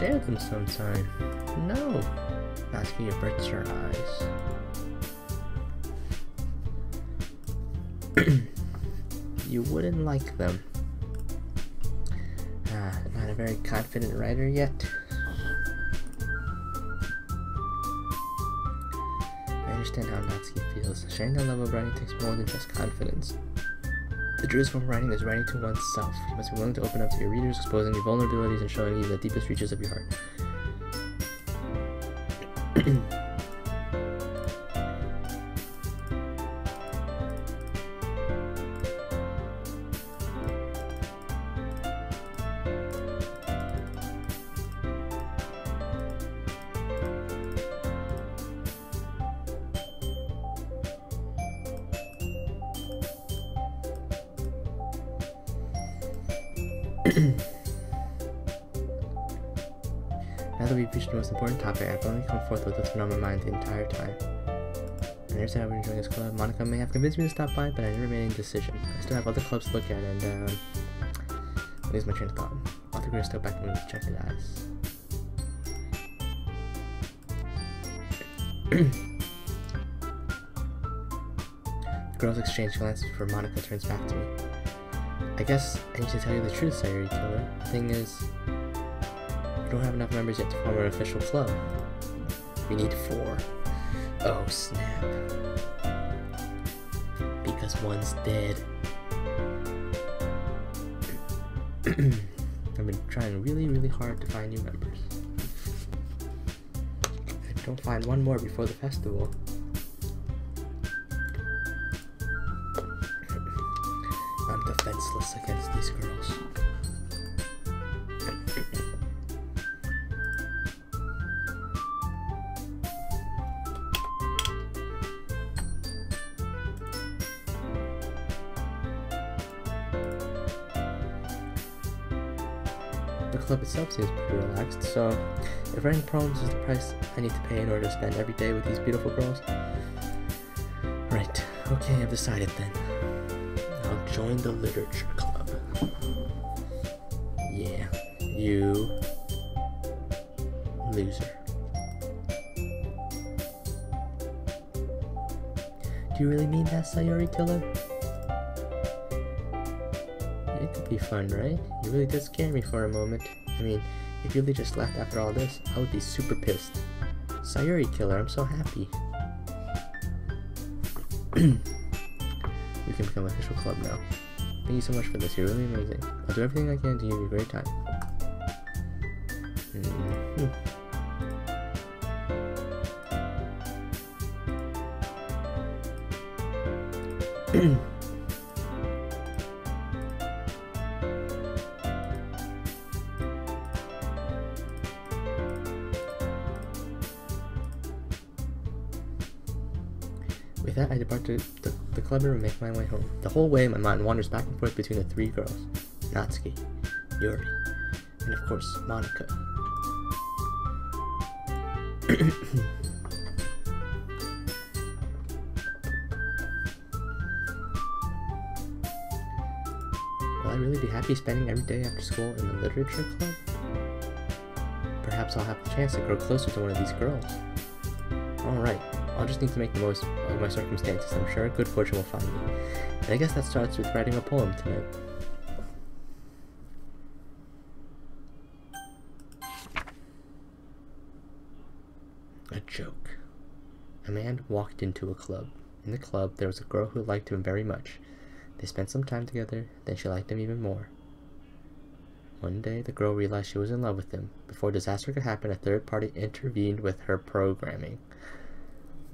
share them sometime. No. Asking your birds your eyes. You wouldn't like them. Not a very confident writer yet. I understand how Natsuki feels. Sharing that level of writing takes more than just confidence. The truest form of writing is writing to oneself. You must be willing to open up to your readers, exposing your vulnerabilities and showing you the deepest reaches of your heart. Now that we've reached the most important topic, I've only come forth with what's been on my mind the entire time. I understand I've been enjoying this club. Monica may have convinced me to stop by, but I never made any decision. I still have other clubs to look at, and I lose my train of thought. All the girls still back to me with rejected eyes. The girls exchange glances before Monica turns back to me. I guess I need to tell you the truth, Sayuri Killer. The thing is, we don't have enough members yet to form an official club. We need 4. Oh snap. Because one's dead. I've been trying really hard to find new members. If I don't find one more before the festival, I'm defenseless against these girls. The club itself seems pretty relaxed, so if writing poems is the price I need to pay in order to spend every day with these beautiful girls, right, okay, I've decided then. I'll join the literature club. Yeah, you loser. Do you really mean that, Sayuri Killer? It could be fun, right? You really did scare me for a moment. I mean, if you really just left after all this, I would be super pissed. Sayuri Killer, I'm so happy. We can become an official club now. Thank you so much for this, you're really amazing. I'll do everything I can to give you a great time. With that, I depart to the club room and make my way home. The whole way, my mind wanders back and forth between the 3 girls. Natsuki, Yuri, and of course, Monica. Will I really be happy spending every day after school in the literature club? Perhaps I'll have the chance to grow closer to one of these girls. Alright, I'll just need to make the most of my circumstances. I'm sure good fortune will find me. And I guess that starts with writing a poem tonight. A joke. A man walked into a club. In the club, there was a girl who liked him very much. They spent some time together, then she liked him even more. One day, the girl realized she was in love with him. Before disaster could happen, a third party intervened with her programming.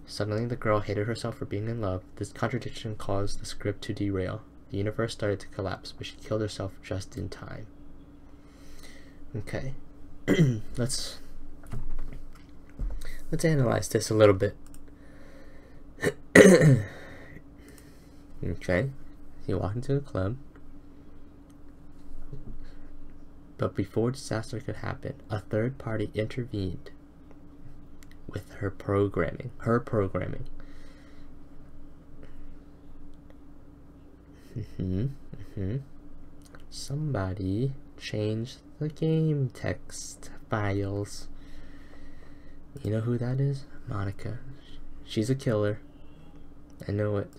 Suddenly, the girl hated herself for being in love. This contradiction caused the script to derail. The universe started to collapse, but she killed herself just in time. Okay. Let's analyze this a little bit. Okay. You walk into a club. But before disaster could happen, a third party intervened with her programming. Somebody changed the game text files. You know who that is? Monica. She's a killer. I know it.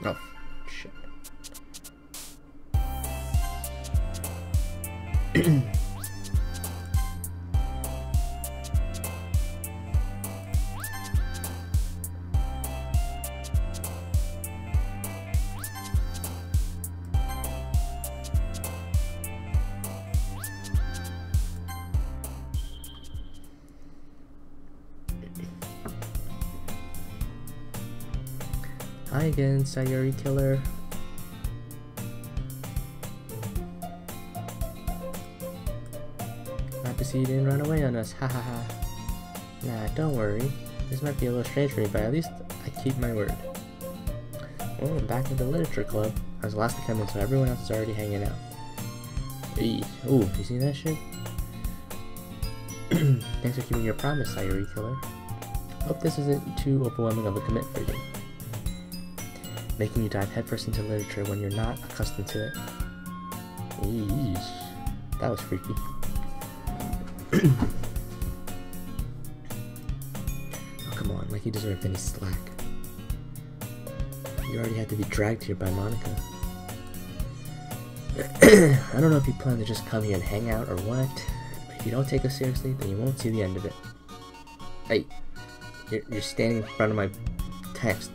Oh, shit. Hi again, Sayuri Killer. Glad to see you didn't run away on us, ha ha ha. Nah, don't worry. This might be a little strange for me, but at least I keep my word. Oh, I'm back at the literature club. I was the last to come in, so everyone else is already hanging out. Eee. Ooh, you see that shit? Thanks for keeping your promise, Sayuri Killer. Hope this isn't too overwhelming of a commit for you. Making you dive headfirst into literature when you're not accustomed to it. Eesh. That was freaky. Oh, come on, like you deserved any slack. You already had to be dragged here by Monica. I don't know if you plan to just come here and hang out or what, but if you don't take us seriously, then you won't see the end of it. Hey, you're standing in front of my text.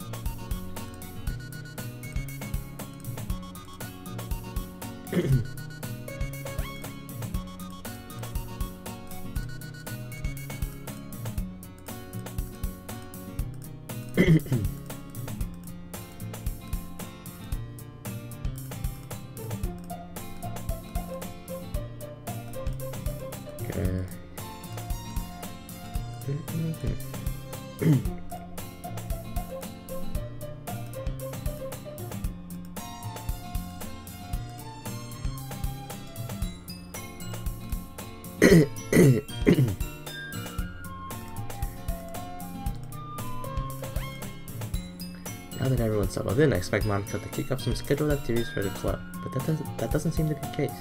Now that everyone's settled in, I expect Monica to kick up some scheduled activities for the club, but that doesn't seem to be the case.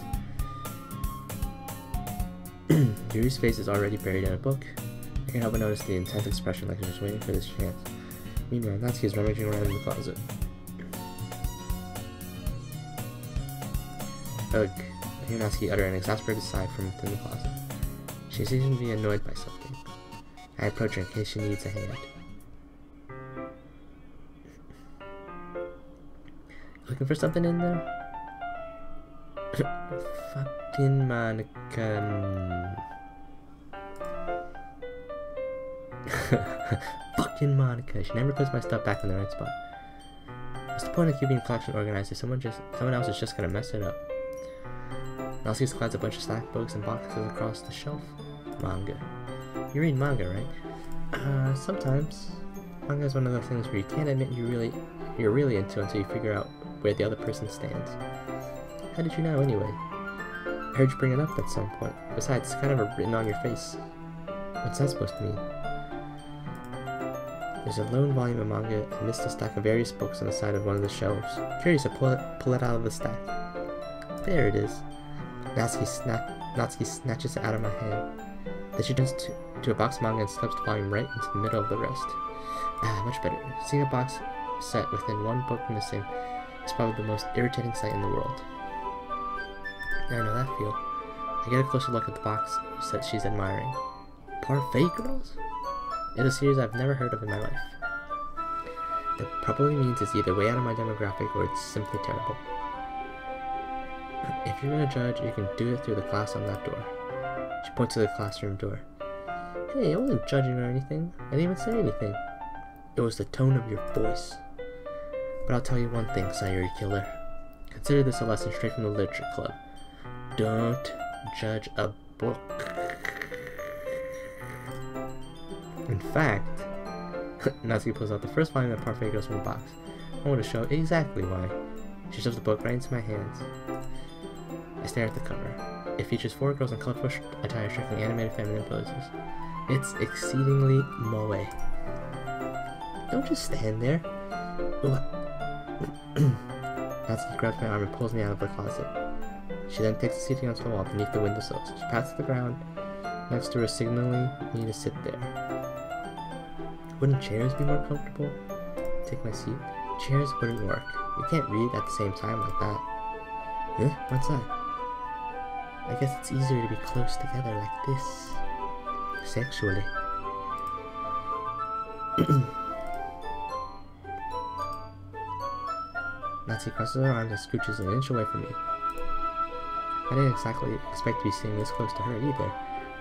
Yuri's face is already buried in a book. I can't help but notice the intense expression like she's just waiting for this chance. Meanwhile, Natsuki is rummaging around in the closet. Ugh. I hear Natsuki utter an exasperated sigh from within the closet. She seems to be annoyed by something. I approach her in case she needs a hand. Looking for something in there? Fucking Monica. Fucking Monica. She never puts my stuff back in the right spot. What's the point of keeping a collection organized if someone else is just gonna mess it up? Natsuki slides a bunch of stack books and boxes across the shelf. Manga. You read manga, right? Sometimes. Manga is one of those things where you can't admit you're really into until you figure out where the other person stands. How did you know anyway? I heard you bring it up at some point. Besides, it's kind of written on your face. What's that supposed to mean? There's a lone volume of manga amidst a stack of various books on the side of one of the shelves. Curious to pull it out of the stack. There it is. Natsuki snatches it out of my hand. Then she turns to a box of manga and slips the volume right into the middle of the rest. Ah, much better. Seeing a box set within one book missing is probably the most irritating sight in the world. I know that feel. I I get a closer look at the box she's admiring. Parfait Girls? It's a series I've never heard of in my life. That probably means it's either way out of my demographic or it's simply terrible. If you're gonna judge, you can do it through the glass on that door. She points to the classroom door. Hey, I wasn't judging or anything. I didn't even say anything. It was the tone of your voice. But I'll tell you one thing, Sayuri Killer. Consider this a lesson straight from the literature club. Don't judge a book. In fact, Natsuki pulls out the first volume of Parfait Girls from the box. I want to show exactly why. She shoves the book right into my hands. I stare at the cover. It features 4 girls in colorful attire striking animated feminine poses. It's exceedingly moe. Don't just stand there. Natsuki grabs my arm and pulls me out of the closet. She then takes a seat against the wall beneath the windowsill. She pats the ground next to her, signaling me to sit there. Wouldn't chairs be more comfortable? Take my seat. Chairs wouldn't work. You can't read at the same time like that. Huh? What's that? I guess it's easier to be close together like this. Sexually. Natsuki crosses her arms and scooches an inch away from me. I didn't exactly expect to be sitting this close to her either.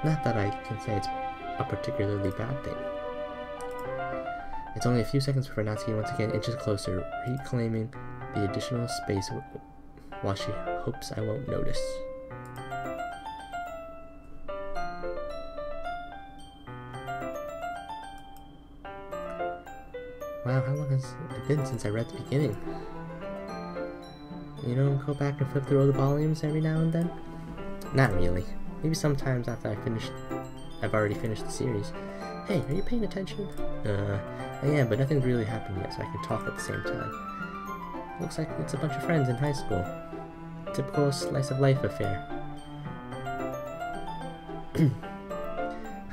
Not that I can say it's a particularly bad thing. It's only a few seconds before Natsuki once again inches closer, reclaiming the additional space while she hopes I won't notice. Wow, how long has it been since I read the beginning? You don't go back and flip through all the volumes every now and then? Not really. Maybe sometimes after I've already finished the series. Hey, are you paying attention? I am, but nothing's really happened yet, so I can talk at the same time. Looks like it's a bunch of friends in high school. Typical slice of life affair. I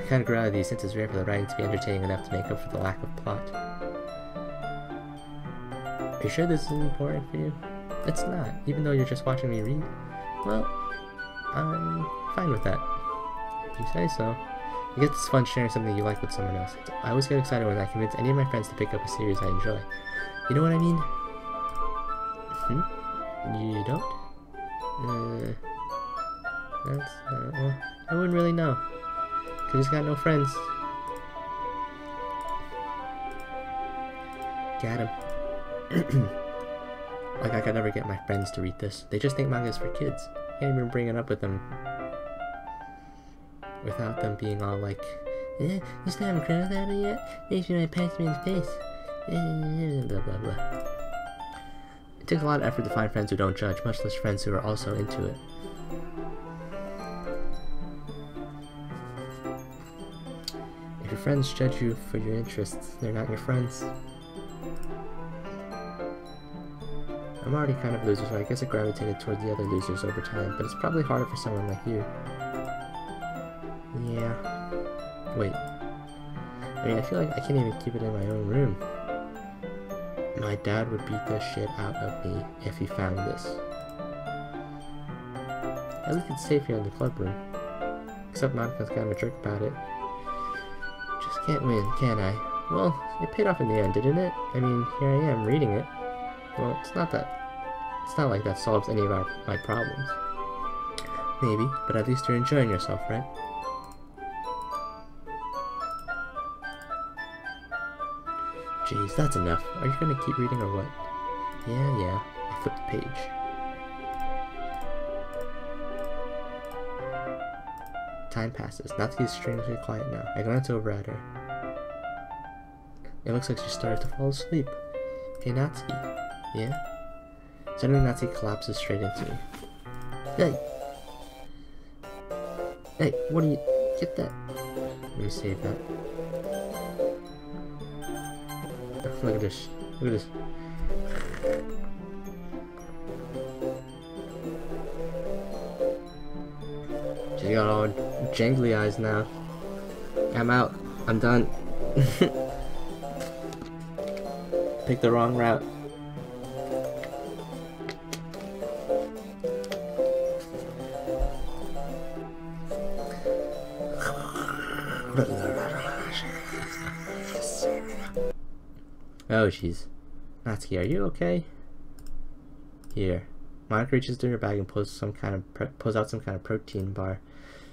kinda grew out of these since it's rare for the writing to be entertaining enough to make up for the lack of plot. Are you sure this is important for you? It's not, even though you're just watching me read. Well, I'm fine with that. If you say so. You get this fun sharing something you like with someone else. I always get excited when I convince any of my friends to pick up a series I enjoy. You know what I mean? You don't? Well, I wouldn't really know. Cause he's got no friends. Got him. Like I could never get my friends to read this. They just think manga is for kids. Can't even bring it up with them without them being all like, you still haven't crossed out it yet? Makes me want to punch me in the face. Blah blah blah. It takes a lot of effort to find friends who don't judge, much less friends who are also into it. If your friends judge you for your interests, they're not your friends. I'm already kind of a loser, so I guess I gravitated towards the other losers over time, but it's probably harder for someone like you. Yeah. Wait. I mean, I feel like I can't even keep it in my own room. My dad would beat the shit out of me if he found this. At least it's safe here in the club room. Except Monika's kind of a jerk about it. Just can't win, can I? Well, it paid off in the end, didn't it? I mean, here I am, reading it. Well, it's not like that solves any of my problems. Maybe, but at least you're enjoying yourself, right? Jeez, that's enough. Are you gonna keep reading or what? Yeah. I flipped the page. Time passes. Natsuki is strangely quiet now. I glance over at her. It looks like she started to fall asleep. Hey, Natsuki. Yeah? Suddenly Natsuki collapses straight into me. Hey! Hey, what do you... Get that. Let me save that. Look at this. Look at this. She's got all jangly eyes now. I'm out. I'm done. Picked the wrong route. Oh, jeez. Natsuki, are you okay? Here. Monica reaches through her bag and pulls out some kind of protein bar.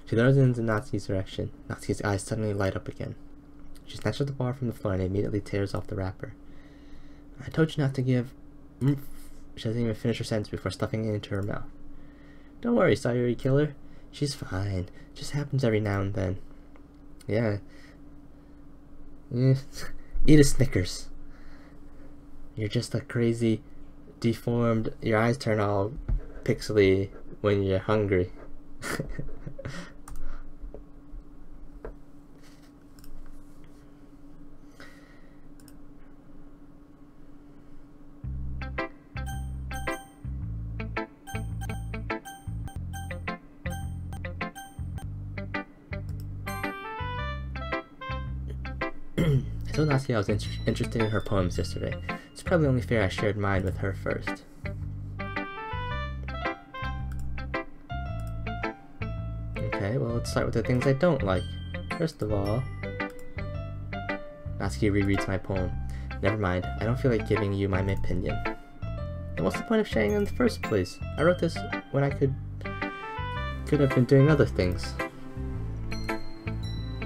She throws it into Natsuki's direction. Natsuki's eyes suddenly light up again. She snatches the bar from the floor and immediately tears off the wrapper. I told you not to give... She doesn't even finish her sentence before stuffing it into her mouth. Don't worry, Sayuri Killer. She's fine. Just happens every now and then. Yeah. Eat a Snickers. You're just a crazy, deformed... Your eyes turn all pixely when you're hungry. I told Natsuki I was interested in her poems yesterday. It's probably only fair I shared mine with her first. Okay, well, let's start with the things I don't like. First of all, Natsuki rereads my poem. Never mind, I don't feel like giving you my opinion. Then what's the point of sharing it in the first place? I wrote this when I could have been doing other things.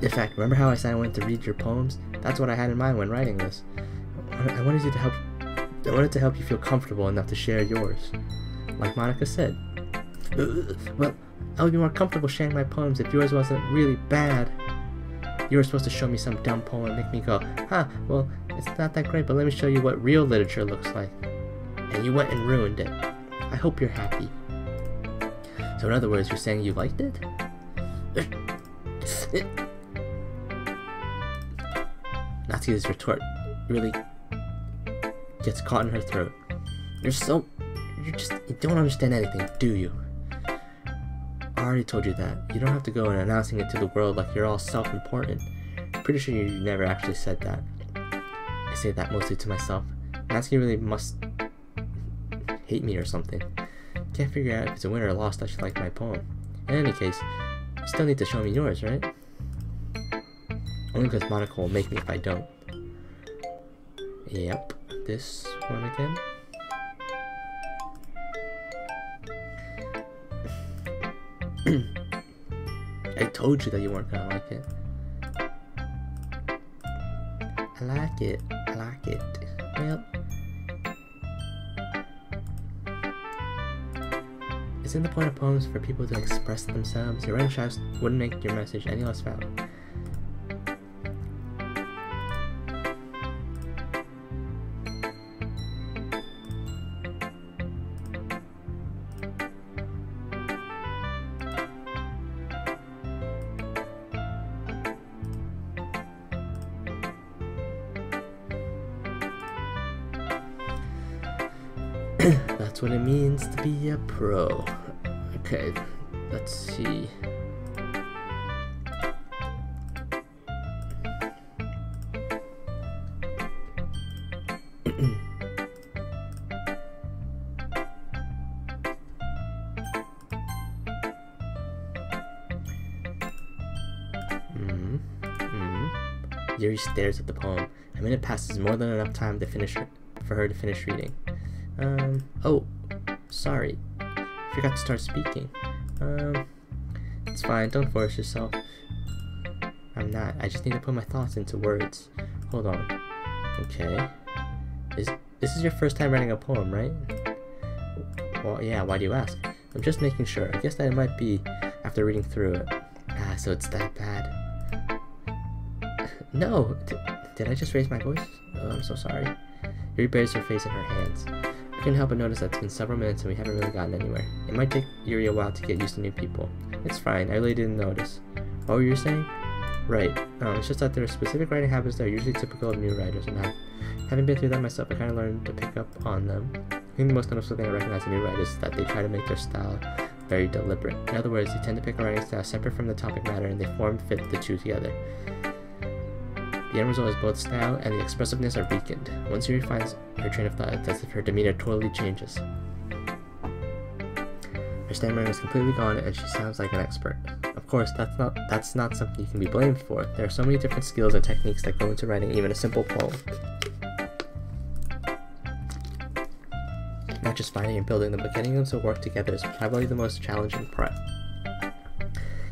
In fact, remember how I said I wanted to read your poems? That's what I had in mind when writing this. I wanted to help you feel comfortable enough to share yours. Like Monica said. Well, I would be more comfortable sharing my poems if yours wasn't really bad. You were supposed to show me some dumb poem and make me go, huh, well, it's not that great, but let me show you what real literature looks like. And you went and ruined it. I hope you're happy. So in other words, you're saying you liked it? Natsuki's retort really gets caught in her throat. You don't understand anything, do you? I already told you that. You don't have to go and announcing it to the world like you're all self-important. Pretty sure you never actually said that. I say that mostly to myself. Natsuki really must hate me or something. Can't figure out if it's a win or a loss that she liked my poem. In any case, you still need to show me yours, right? Only because Monica will make me if I don't. Yep, this one again. I told you that you weren't gonna like it. I like it. I like it. Well, isn't the point of poems for people to express themselves? Your writing styles wouldn't make your message any less valid. That's what it means to be a pro. Okay, let's see. Yuri stares at the poem. A minute passes, more than enough time to for her to finish reading. Oh, sorry. Forgot to start speaking. It's fine, don't force yourself. I'm not. I just need to put my thoughts into words. Hold on. Okay. This is your first time writing a poem, right? Well, yeah, why do you ask? I'm just making sure. I guess that it might be after reading through it. Ah, so it's that bad. No! Did I just raise my voice? Oh, I'm so sorry. Yuri buries her face in her hands. I couldn't help but notice that it's been several minutes and we haven't really gotten anywhere. It might take Yuri a while to get used to new people. It's fine, I really didn't notice. What were you saying? Right. It's just that there are specific writing habits that are usually typical of new writers, and having been through that myself, I kind of learned to pick up on them. I think the most noticeable thing I recognize in new writers is that they try to make their style very deliberate. In other words, they tend to pick a writing style separate from the topic matter, and they form-fit the two together. The end result is both style and the expressiveness are weakened. Once Yuri finds her train of thought, it's as if her demeanor totally changes. Her stammering is completely gone and she sounds like an expert. Of course, that's not something you can be blamed for. There are so many different skills and techniques that go into writing even a simple poem. Not just finding and building them, but getting them to work together is probably the most challenging part.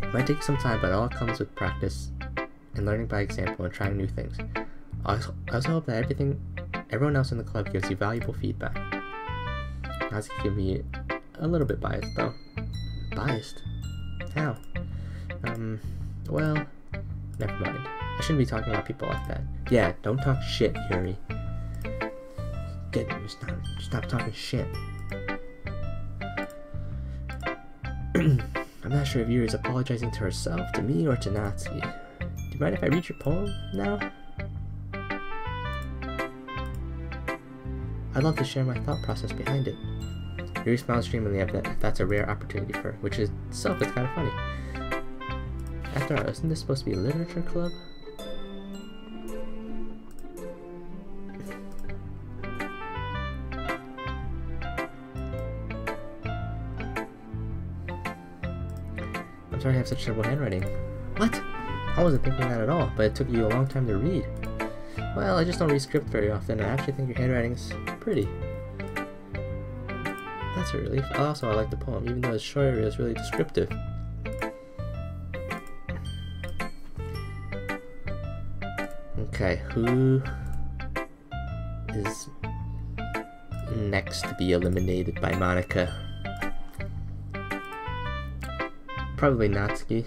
It might take some time, but it all comes with practice and learning by example and trying new things. I also hope that everyone else in the club gives you valuable feedback. Natsuki can be a little bit biased, though. Biased? How? Well, never mind. I shouldn't be talking about people like that. Yeah, don't talk shit, Yuri. Stop talking shit. I'm not sure if Yuri's apologizing to herself, to me, or to Natsuki. Do you mind if I read your poem now? I'd love to share my thought process behind it. Yuri smiles dreamily if that's a rare opportunity for her, which itself is kind of funny. After all, isn't this supposed to be a literature club? I'm sorry I have such terrible handwriting. What? I wasn't thinking that at all, but it took you a long time to read. Well, I just don't read script very often, and I actually think your handwriting's pretty. That's a relief. Also, I like the poem, even though it's short, it's really descriptive. Okay, who is next to be eliminated by Monica? Probably Natsuki.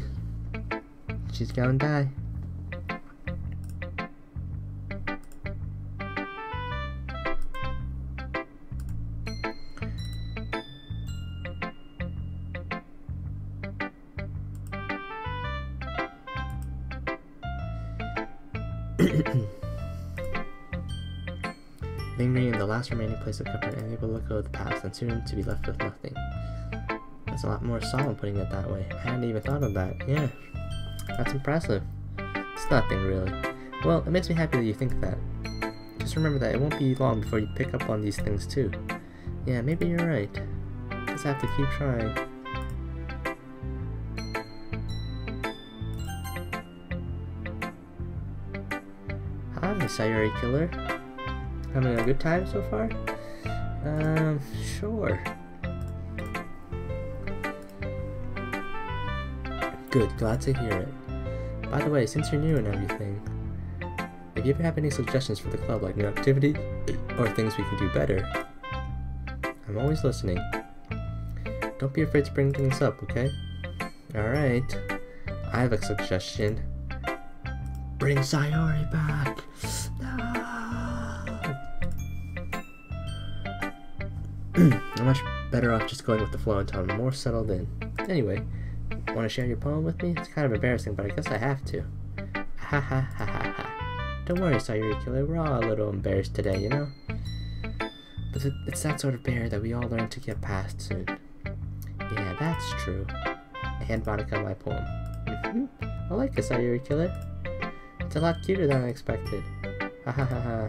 She's gonna die. Lingering in the last remaining place of comfort, and able to let go of the past, and soon to be left with nothing. That's a lot more solemn putting it that way. I hadn't even thought of that. Yeah, that's impressive. It's nothing really. Well, it makes me happy that you think that. Just remember that it won't be long before you pick up on these things too. Yeah, maybe you're right. Just have to keep trying. Hi, Sayuri Killer. Having a good time so far? Sure. Good, glad to hear it. By the way, since you're new and everything, if you ever have any suggestions for the club, like new activity or things we can do better, I'm always listening. Don't be afraid to bring things up, okay? Alright, I have a suggestion. Bring Sayori back! No! I'm much better off just going with the flow until I'm more settled in. Anyway, want to share your poem with me? It's kind of embarrassing, but I guess I have to. Ha ha ha ha ha. Don't worry, Sayuri Killer, we're all a little embarrassed today, you know? But it's that sort of barrier that we all learn to get past soon. Yeah, that's true. I hand Monica my poem. I like it, Sayuri Killer. It's a lot cuter than I expected. Ha ha ha ha.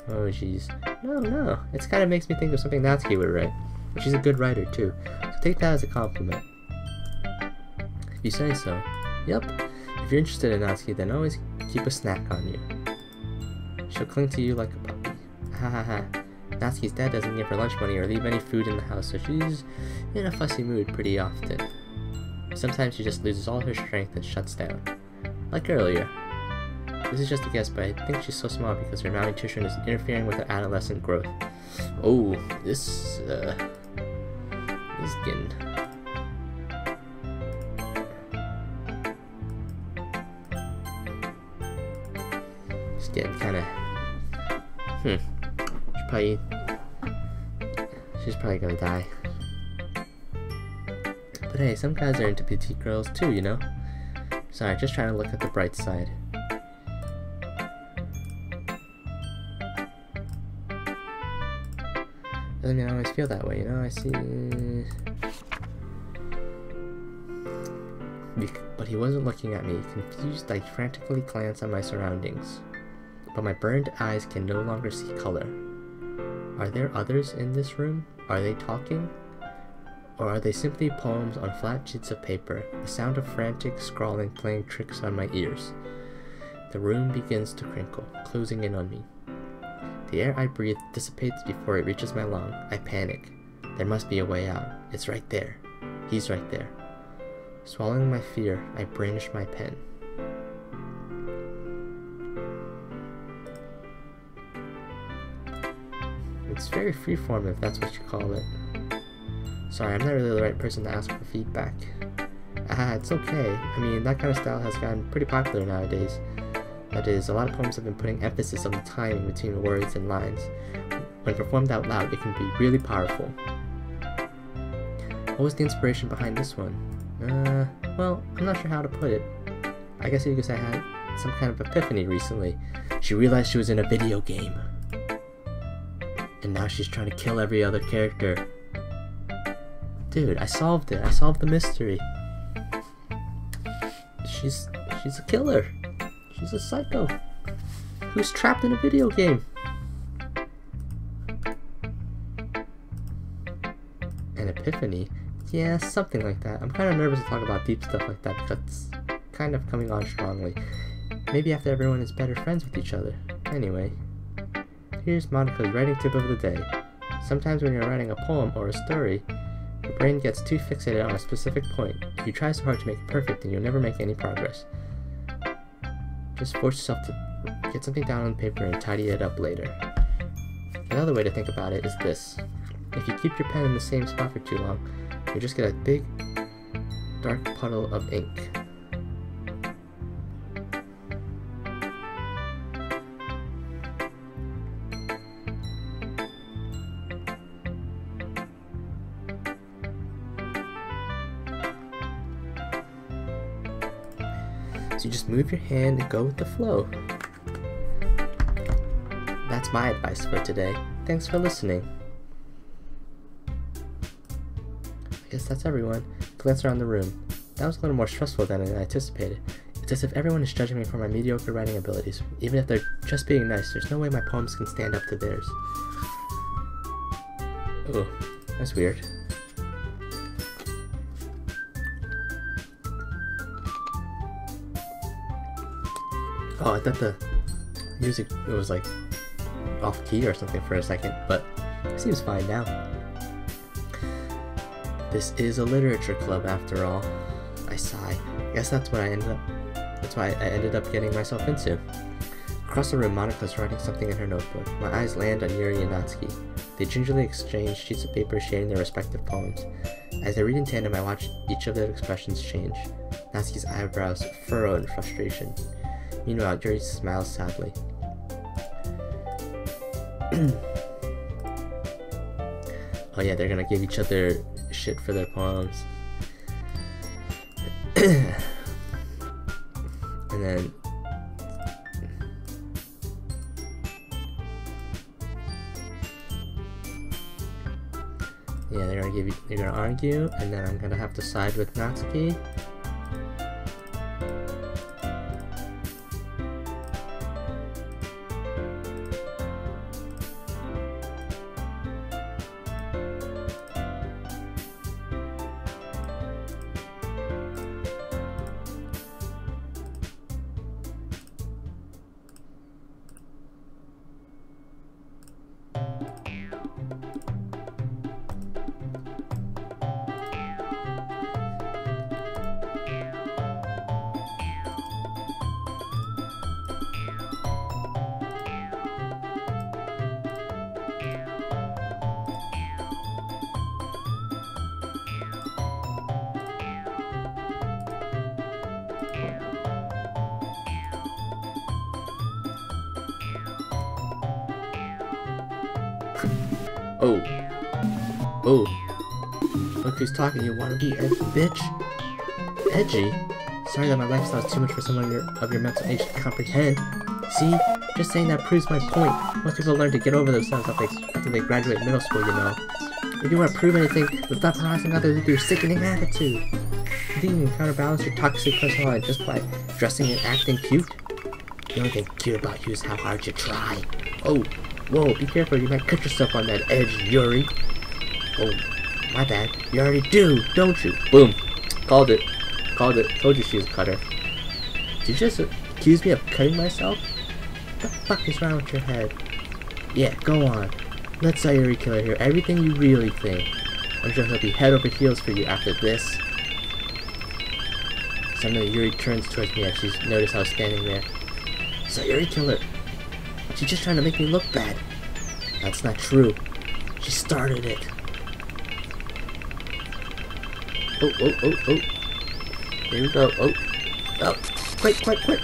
Oh jeez. No. It kind of makes me think of something Natsuki would write. But she's a good writer too. So take that as a compliment. If you say so. Yup. If you're interested in Natsuki, then always keep a snack on you. She'll cling to you like a puppy. Ha ha ha. Natsuki's dad doesn't give her lunch money or leave any food in the house, so she's in a fussy mood pretty often. Sometimes she just loses all her strength and shuts down. Like earlier. This is just a guess, but I think she's so small because her malnutrition is interfering with her adolescent growth. Oh, this is getting... It's getting kind of... She's probably gonna die. But hey, some guys are into petite girls too, you know? Sorry, just trying to look at the bright side. Doesn't mean I always feel that way, you know? I see... But he wasn't looking at me. Confused, I frantically glanced at my surroundings. But my burned eyes can no longer see color. Are there others in this room? Are they talking? Or are they simply poems on flat sheets of paper, the sound of frantic scrawling playing tricks on my ears? The room begins to crinkle, closing in on me. The air I breathe dissipates before it reaches my lung. I panic. There must be a way out. It's right there. He's right there. Swallowing my fear, I brandished my pen. It's very freeform, if that's what you call it. Sorry, I'm not really the right person to ask for feedback. It's okay. I mean, that kind of style has gotten pretty popular nowadays. That is, a lot of poems have been putting emphasis on the timing between words and lines. When performed out loud, it can be really powerful. What was the inspiration behind this one? Well, I'm not sure how to put it. I guess you could say I had some kind of epiphany recently. She realized she was in a video game. And now she's trying to kill every other character. Dude, I solved it. I solved the mystery. She's a killer. She's a psycho who's trapped in a video game. An epiphany? Yeah, something like that. I'm kind of nervous to talk about deep stuff like that because it's kind of coming on strongly. Maybe after everyone is better friends with each other. Anyway, here's Monica's writing tip of the day. Sometimes when you're writing a poem or a story, your brain gets too fixated on a specific point. You try so hard to make it perfect and you'll never make any progress. Just force yourself to get something down on paper and tidy it up later. Another way to think about it is this. If you keep your pen in the same spot for too long, you just get a big, dark puddle of ink. So you just move your hand and go with the flow. That's my advice for today. Thanks for listening. I guess that's everyone. Glance around the room. That was a little more stressful than I anticipated. It's as if everyone is judging me for my mediocre writing abilities. Even if they're just being nice, there's no way my poems can stand up to theirs. Oh, that's weird. Oh, I thought the music was like off key or something for a second, but it seems fine now. This is a literature club after all. I sigh. Guess that's why I ended up getting myself into. Across the room, Monika's writing something in her notebook. My eyes land on Yuri and Natsuki. They gingerly exchange sheets of paper sharing their respective poems. As they read in tandem, I watch each of their expressions change. Natsuki's eyebrows furrow in frustration. Meanwhile, Yuri smiles sadly. Oh yeah, they're gonna give each other shit for their poems. And then yeah, they're gonna argue, and then I'm gonna have to side with Natsuki. Oh. Oh. Look who's talking, you wanna be edgy, bitch. Edgy? Sorry that my lifestyle is too much for someone of your mental age to comprehend. See? Just saying that proves my point. Most people learn to get over themselves after they graduate middle school, you know. If you want to prove anything, then stop harassing others with your sickening attitude. You think you can counterbalance your toxic personality just by dressing and acting cute? The only thing cute about you is how hard you try. Oh. Whoa, be careful, you might cut yourself on that edge, Yuri. Oh, my bad. You already do, don't you? Boom. Called it. Called it. Told you she was a cutter. Did you just accuse me of cutting myself? What the fuck is wrong with your head? Yeah, go on. Let Sayuri Killer hear everything you really think. I'm sure he'll be head over heels for you after this. Suddenly Yuri turns towards me as she's noticed I was standing there. Sayuri killer. She's just trying to make me look bad. That's not true. She started it. Oh, oh, oh, oh. Here we go. Oh. Oh. Quick, quick, quick.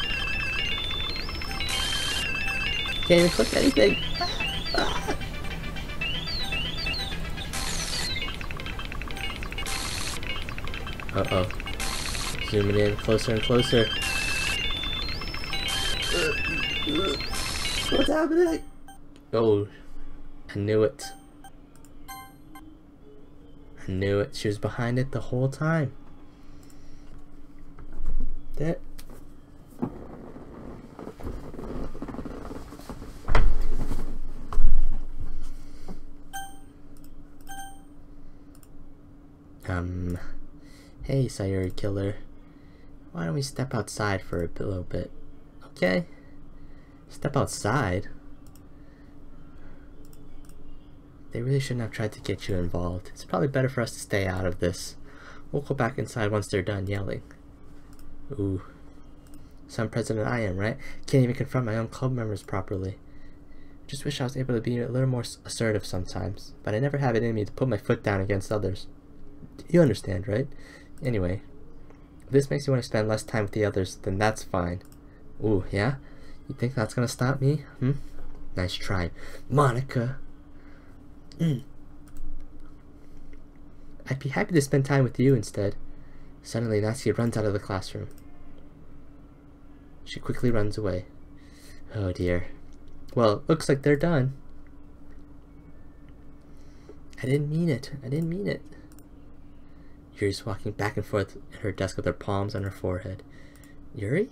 Can't even click anything. Ah. Uh-oh. Zooming in closer and closer. What's happening? Oh, I knew it. I knew it. She was behind it the whole time. That. Hey, Sayuri killer. Why don't we step outside for a little bit? Okay? Step outside? They really shouldn't have tried to get you involved. It's probably better for us to stay out of this. We'll go back inside once they're done yelling. Ooh. Some president I am, right? Can't even confront my own club members properly. Just wish I was able to be a little more assertive sometimes. But I never have it in me to put my foot down against others. You understand, right? Anyway. If this makes you want to spend less time with the others, then that's fine. Ooh, yeah? You think that's gonna stop me? Nice try. Monica! I'd be happy to spend time with you instead. Suddenly, Natsuki runs out of the classroom. She quickly runs away. Oh dear. Well, looks like they're done. I didn't mean it. I didn't mean it. Yuri's walking back and forth at her desk with her palms on her forehead. Yuri?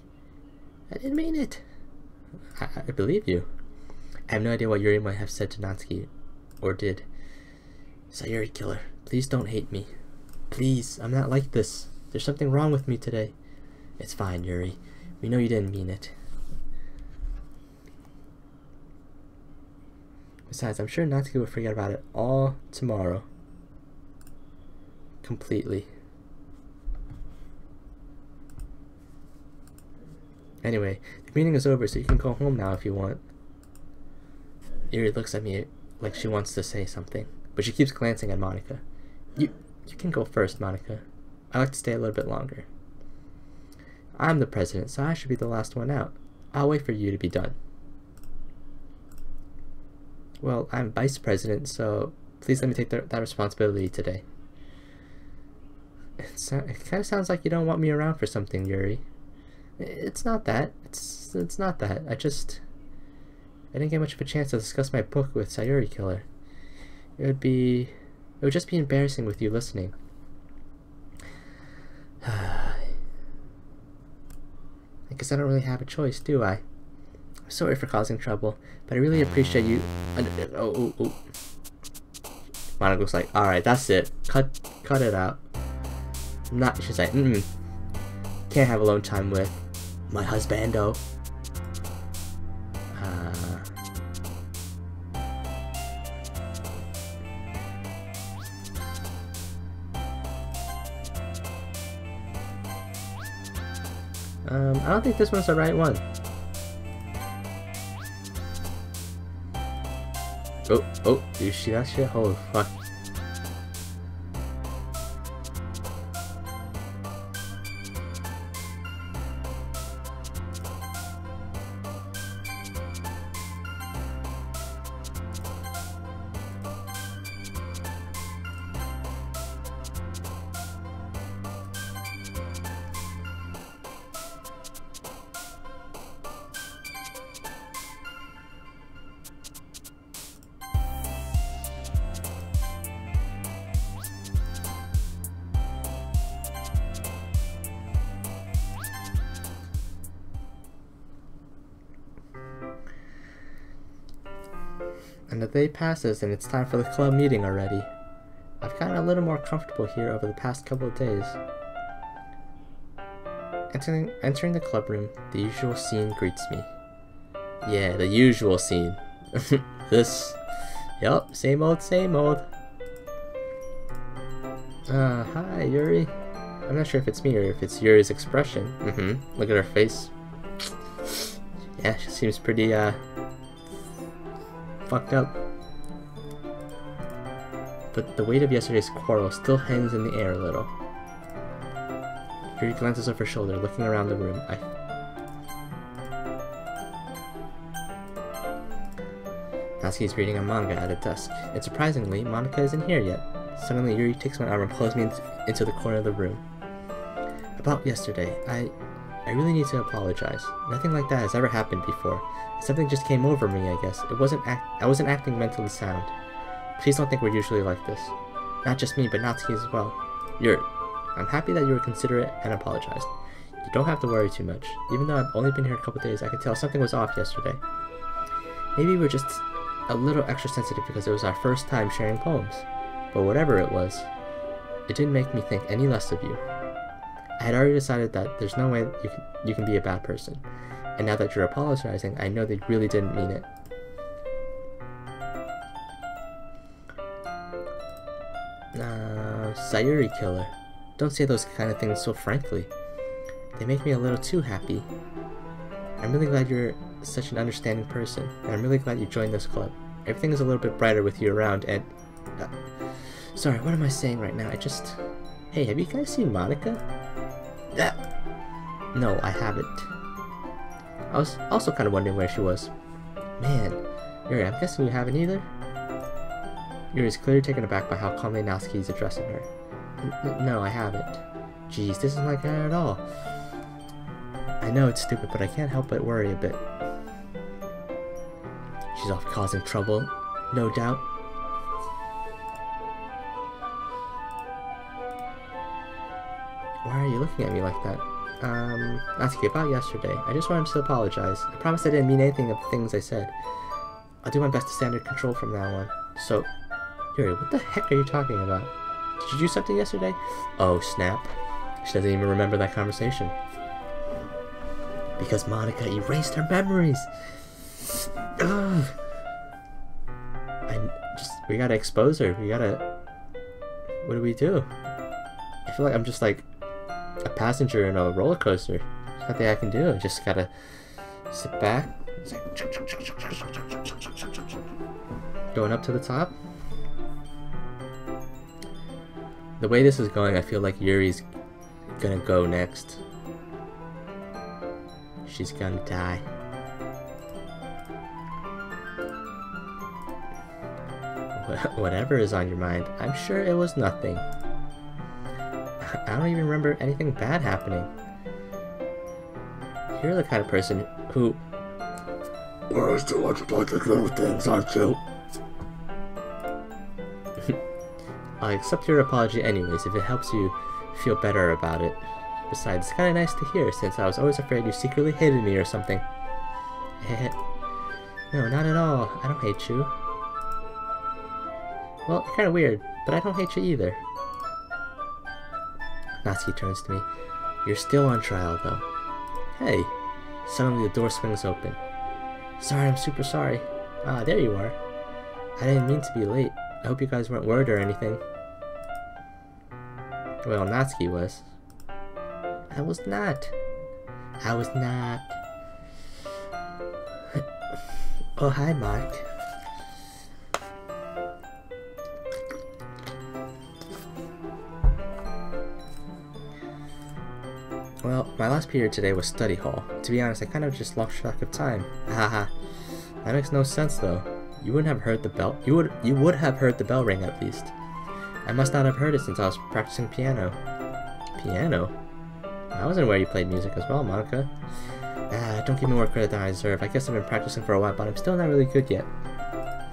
I didn't mean it. I believe you. I have no idea what Yuri might have said to Natsuki. Or did. Sayuri killer, please don't hate me. Please, I'm not like this. There's something wrong with me today. It's fine, Yuri. We know you didn't mean it. Besides, I'm sure Natsuki will forget about it all tomorrow. Completely. Anyway, the meeting is over, so you can go home now if you want. Yuri looks at me like she wants to say something, but she keeps glancing at Monica. You can go first, Monica. I'd like to stay a little bit longer. I'm the president, so I should be the last one out. I'll wait for you to be done. Well, I'm vice president, so please let me take that responsibility today. It kind of sounds like you don't want me around for something, Yuri. It's not that. It's not that. I didn't get much of a chance to discuss my book with Sayuri Killer. It would just be embarrassing with you listening. I guess I don't really have a choice, do I? I'm sorry for causing trouble, but I really appreciate you. Oh. Monika's like, alright, that's it. Cut it out. She's like, can't have alone time with my husbando. I don't think this one's the right one. Oh, you see that shit? Holy fuck. And the day passes and it's time for the club meeting already. I've gotten a little more comfortable here over the past couple of days. Entering the club room, the usual scene greets me. Yeah, the usual scene. Yup, same old, same old. Hi, Yuri. I'm not sure if it's me or if it's Yuri's expression. Look at her face. Yeah, she seems pretty, fucked up. But the weight of yesterday's quarrel still hangs in the air a little. Yuri glances over her shoulder, looking around the room. Natsuki's reading a manga at a desk, and surprisingly, Monika isn't here yet. Suddenly, Yuri takes my arm and pulls me into the corner of the room. About yesterday, I really need to apologize. Nothing like that has ever happened before. Something just came over me, I guess. I wasn't acting mentally sound. Please don't think we're usually like this. Not just me, but Natsuki as well. Yuri, I'm happy that you were considerate and apologized. You don't have to worry too much. Even though I've only been here a couple days, I could tell something was off yesterday. Maybe we're just a little extra sensitive because it was our first time sharing poems. But whatever it was, it didn't make me think any less of you. I had already decided that there's no way you can be a bad person. And now that you're apologizing, I know they really didn't mean it. Sayuri killer. Don't say those kind of things so frankly. They make me a little too happy. I'm really glad you're such an understanding person, and I'm really glad you joined this club. Everything is a little bit brighter with you around, and... sorry, what am I saying right now? Hey, have you guys seen Monika? No, I haven't. I was also kind of wondering where she was. Man, Yuri, I'm guessing you haven't either? Yuri is clearly taken aback by how calmly Natsuki is addressing her. No, I haven't. Jeez, this isn't like that at all. I know it's stupid, but I can't help but worry a bit. She's off causing trouble, no doubt. Why are you looking at me like that? Natsuki, about yesterday. I just wanted to apologize. I promise I didn't mean anything of the things I said. I'll do my best to stand under control from now on. So, Yuri, what the heck are you talking about? Did you do something yesterday? Oh, snap. She doesn't even remember that conversation. Because Monika erased her memories. Ugh. We gotta expose her. What do we do? I feel like I'm just like a passenger in a roller coaster. There's nothing I can do. I just gotta sit back. It's like going up to the top. The way this is going, I feel like Yuri's gonna go next. She's gonna die. Whatever is on your mind, I'm sure it was nothing. I don't even remember anything bad happening. You're the kind of person who worries too much about the little things, aren't you? I'll accept your apology anyways if it helps you feel better about it. Besides, it's kind of nice to hear since I was always afraid you secretly hated me or something. No, not at all. I don't hate you. Well, you're kind of weird, but I don't hate you either. Natsuki turns to me. You're still on trial, though. Hey! Suddenly the door swings open. Sorry, I'm super sorry. Ah, there you are. I didn't mean to be late. I hope you guys weren't worried or anything. Well, Natsuki was. I was not. I was not. Oh, hi, Mark. Well, my last period today was study hall. To be honest, I kind of just lost track of time. Haha. That makes no sense though. You wouldn't have heard the bell. You would have heard the bell ring at least. I must not have heard it since I was practicing piano. Piano? I wasn't aware you played music as well, Monika. Don't give me more credit than I deserve. I guess I've been practicing for a while, but I'm still not really good yet.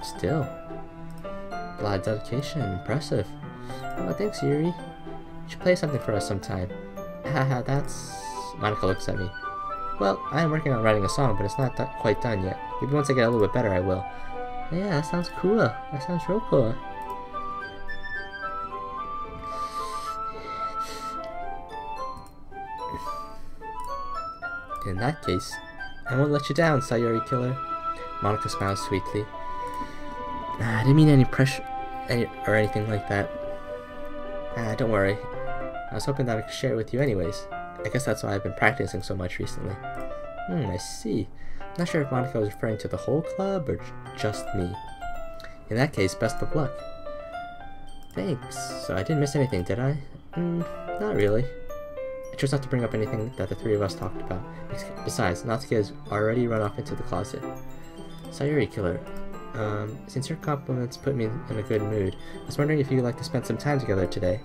Still? A lot of dedication. Impressive. Oh, thanks, Yuri. You should play something for us sometime. Haha, that's... Monika looks at me. Well, I am working on writing a song, but it's not quite done yet. Maybe once I get a little bit better, I will. Yeah, that sounds cool. That sounds real cool. In that case, I won't let you down, Sayuri Killer. Monika smiles sweetly. I didn't mean any pressure or anything like that. Don't worry. I was hoping that I could share it with you anyways. I guess that's why I've been practicing so much recently. I see. I'm not sure if Monica was referring to the whole club or just me. In that case, best of luck. Thanks. So I didn't miss anything, did I? Not really. I chose not to bring up anything that the three of us talked about. Besides, Natsuki has already run off into the closet. Sayuri Killer, since your compliments put me in a good mood, I was wondering if you'd like to spend some time together today.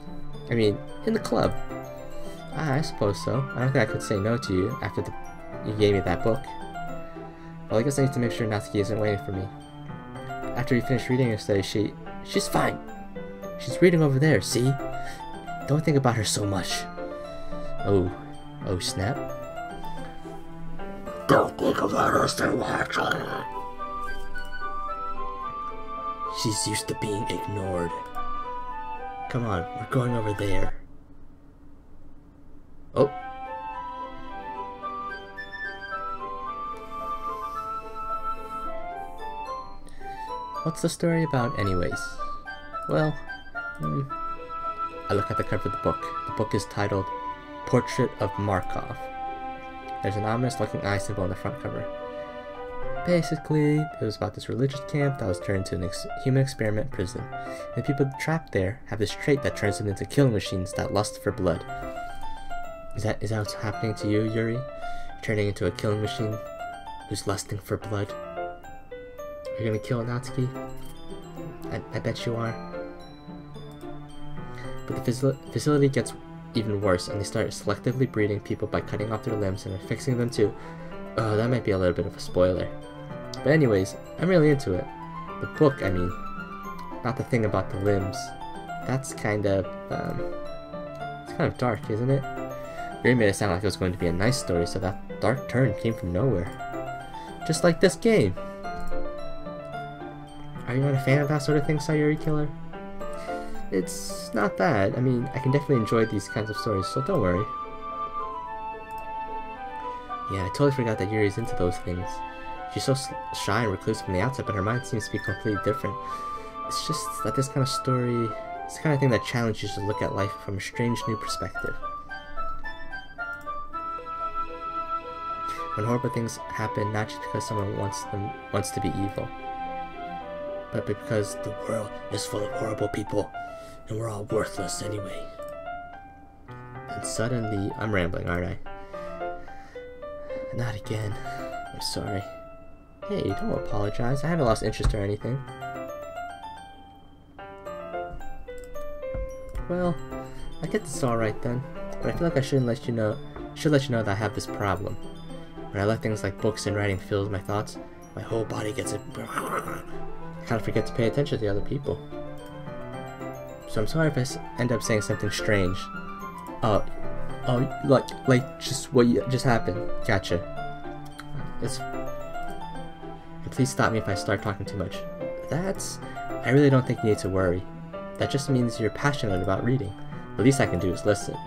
I mean, in the club. I suppose so. I don't think I could say no to you after you gave me that book. Well, I guess I need to make sure Natsuki isn't waiting for me. After we finished reading yesterday, she's fine. She's reading over there, see? Don't think about her so much. Oh snap. Don't think about her so much. She's used to being ignored. Come on, we're going over there. Oh. What's the story about anyways? Well, I look at the cover of the book. The book is titled Portrait of Markov. There's an ominous looking eye symbol on the front cover. Basically, it was about this religious camp that was turned into a human experiment prison. And the people trapped there have this trait that turns them into killing machines that lust for blood. Is that what's happening to you, Yuri? Turning into a killing machine who's lusting for blood? You're gonna kill Natsuki? I bet you are. But the facility gets even worse, and they start selectively breeding people by cutting off their limbs and affixing them to... Oh, that might be a little bit of a spoiler. But anyways, I'm really into it. The book, I mean. Not the thing about the limbs. That's kind of, it's kind of dark, isn't it? Yuri made it sound like it was going to be a nice story, so that dark turn came from nowhere. Just like this game. Are you not a fan of that sort of thing, Sayuri Killer? It's not that. I mean, I can definitely enjoy these kinds of stories, so don't worry. Yeah, I totally forgot that Yuri's into those things. She's so shy and reclusive from the outside, but her mind seems to be completely different. It's just that this kind of story, it's the kind of thing that challenges you to look at life from a strange new perspective. When horrible things happen, not just because someone wants to be evil, but because the world is full of horrible people, and we're all worthless anyway. And suddenly, I'm rambling, aren't I? Not again. I'm sorry. Hey, don't apologize. I haven't lost interest or anything. Well, I guess it's alright then. But I feel like I should let you know that I have this problem. When I let things like books and writing fill my thoughts, my whole body gets it. I kind of forget to pay attention to other people. So I'm sorry if I end up saying something strange. Oh, like just what just happened. Gotcha. And please stop me if I start talking too much. I really don't think you need to worry. That just means you're passionate about reading. The least I can do is listen.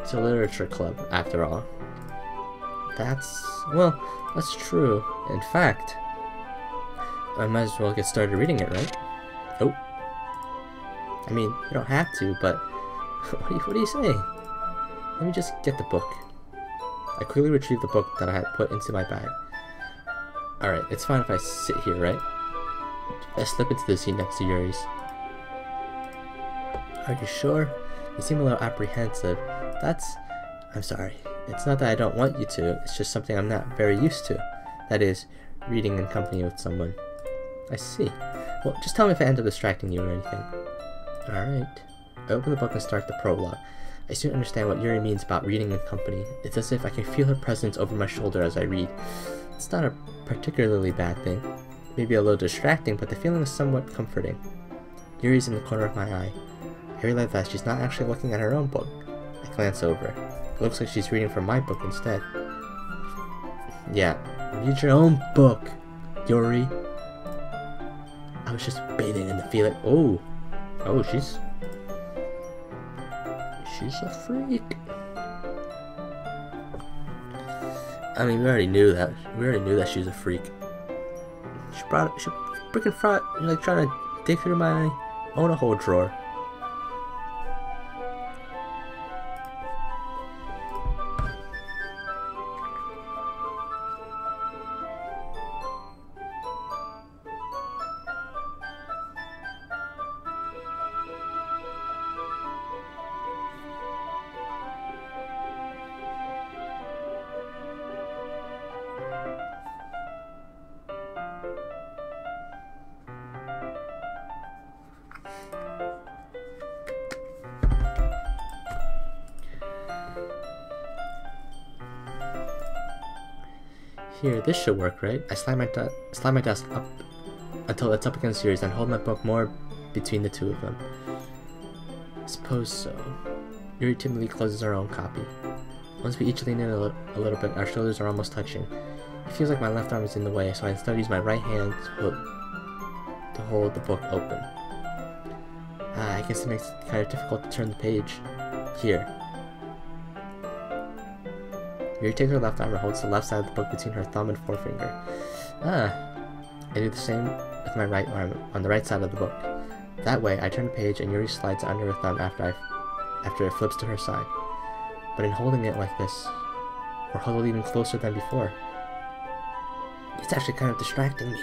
It's a literature club, after all. That's true. In fact, I might as well get started reading it, right? Oh. I mean, you don't have to, but what are you saying? Let me just get the book. I quickly retrieved the book that I had put into my bag. Alright, it's fine if I sit here, right? I slip into the seat next to Yuri's. Are you sure? You seem a little apprehensive. I'm sorry. It's not that I don't want you to, it's just something I'm not very used to. That is, reading in company with someone. I see. Well, just tell me if I end up distracting you or anything. Alright. I open the book and start the prologue. I soon understand what Yuri means about reading in company. It's as if I can feel her presence over my shoulder as I read. It's not a particularly bad thing. Maybe a little distracting, but the feeling is somewhat comforting. Yuri's in the corner of my eye. I realize that she's not actually looking at her own book. I glance over. It looks like she's reading from my book instead. Yeah, read your own book, Yuri. I was just bathing in the feeling. Oh, she's a freak. I mean, we already knew that. She was a freak. She freaking like trying to dig through my own a whole drawer. Here, this should work, right? I slide my desk up until it's up against yours, and hold my book more between the two of them. I suppose so. Yuri timidly closes her own copy. Once we each lean in a little bit, our shoulders are almost touching. It feels like my left arm is in the way, so I instead use my right hand to hold the book open. I guess it makes it kind of difficult to turn the page. Here. Yuri takes her left arm and holds the left side of the book between her thumb and forefinger. I do the same with my right arm on the right side of the book. That way, I turn the page and Yuri slides under her thumb after it flips to her side. But in holding it like this, we're huddled even closer than before. It's actually kind of distracting me.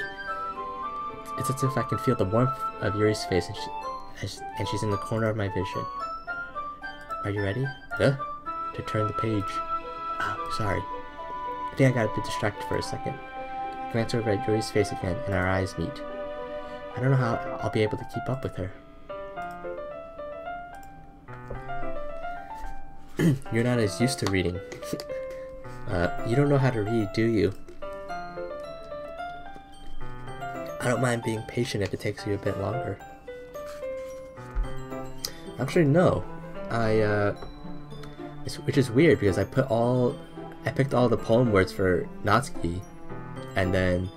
It's as if I can feel the warmth of Yuri's face and she's in the corner of my vision. Are you ready? To turn the page. Oh, sorry. I think I got a bit distracted for a second. I glance over at Yuri's face again and our eyes meet. I don't know how I'll be able to keep up with her. You're not as used to reading. You don't know how to read, do you? I don't mind being patient if it takes you a bit longer. Actually, no. Which is weird because I picked all the poem words for Natsuki, and then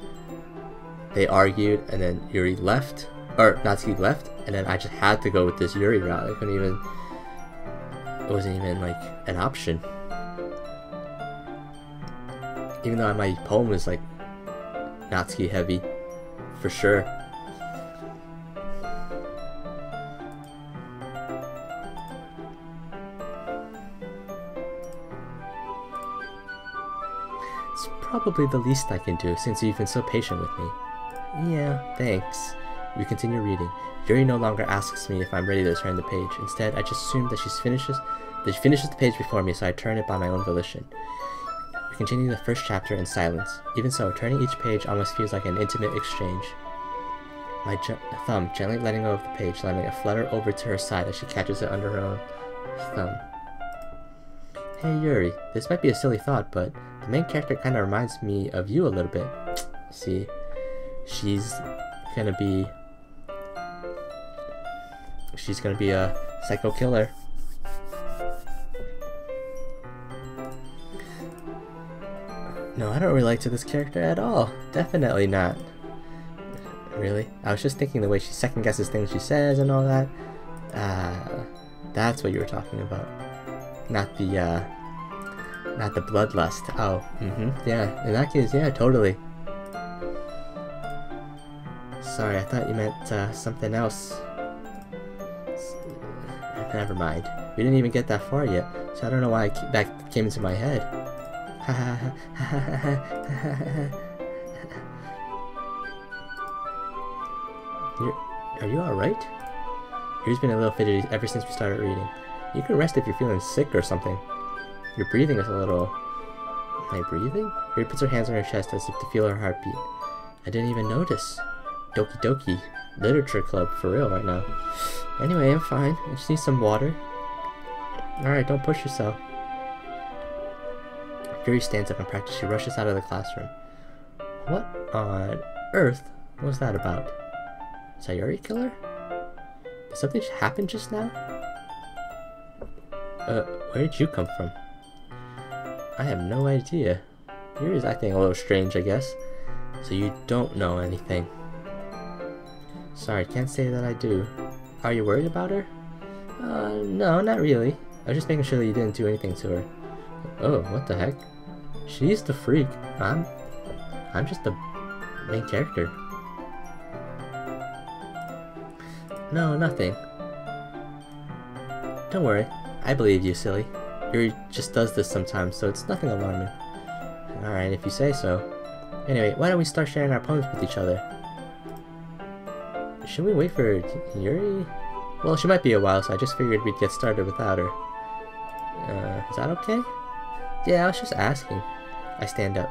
they argued, and then Yuri left, or Natsuki left, and then I just had to go with this Yuri route. I couldn't even. It wasn't even like an option. Even though my poem was like Natsuki heavy, for sure. It's probably the least I can do since you've been so patient with me. Yeah, thanks. We continue reading. Yuri no longer asks me if I'm ready to turn the page. Instead, I just assume that she finishes the page before me, so I turn it by my own volition. We continue the first chapter in silence. Even so, turning each page almost feels like an intimate exchange. My thumb gently letting go of the page, letting it flutter over to her side as she catches it under her own thumb. Hey Yuri, this might be a silly thought, but the main character kind of reminds me of you a little bit. See, she's gonna be a psycho killer. No, I don't relate to this character at all. Definitely not. Really? I was just thinking the way she second guesses things she says and all that. That's what you were talking about. Not the bloodlust. Oh, yeah. In that case, yeah, totally. Sorry, I thought you meant something else. Never mind. We didn't even get that far yet, so I don't know why that came into my head. Are you alright? Yuri's been a little fidgety ever since we started reading. You can rest if you're feeling sick or something. Your breathing is a little... Am I breathing? Yuri puts her hands on her chest as if to feel her heartbeat. I didn't even notice. Doki Doki. Literature club for real right now. Anyway, I'm fine. I just need some water. Alright, don't push yourself. Yuri stands up and practically rushes out of the classroom. What on earth was that about? Sayuri killer? Did something happen just now? Where did you come from? I have no idea. Yuri's acting a little strange, I guess. So you don't know anything. Sorry, can't say that I do. Are you worried about her? No, not really. I was just making sure that you didn't do anything to her. Oh, what the heck? She's the freak. I'm just the main character. No, nothing. Don't worry. I believe you, silly. Yuri just does this sometimes, so it's nothing alarming. Alright, if you say so. Anyway, why don't we start sharing our poems with each other? Should we wait for Yuri? Well, she might be a while, so I just figured we'd get started without her. Is that okay? Yeah, I was just asking. I stand up.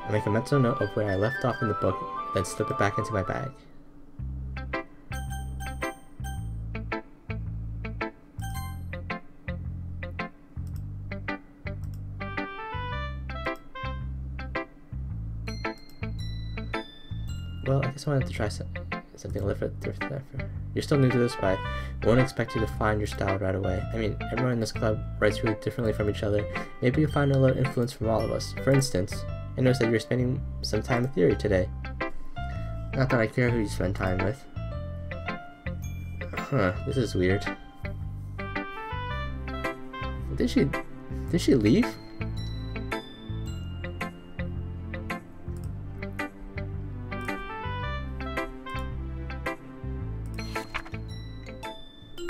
I make a mental note of where I left off in the book, then slip it back into my bag. Well, I guess I wanted to try something different. You're still new to this, but I won't expect you to find your style right away. I mean, everyone in this club writes really differently from each other. Maybe you'll find a little influence from all of us. For instance, I noticed that you're spending some time with Yuri today. Not that I care who you spend time with. Huh, this is weird. Did she leave?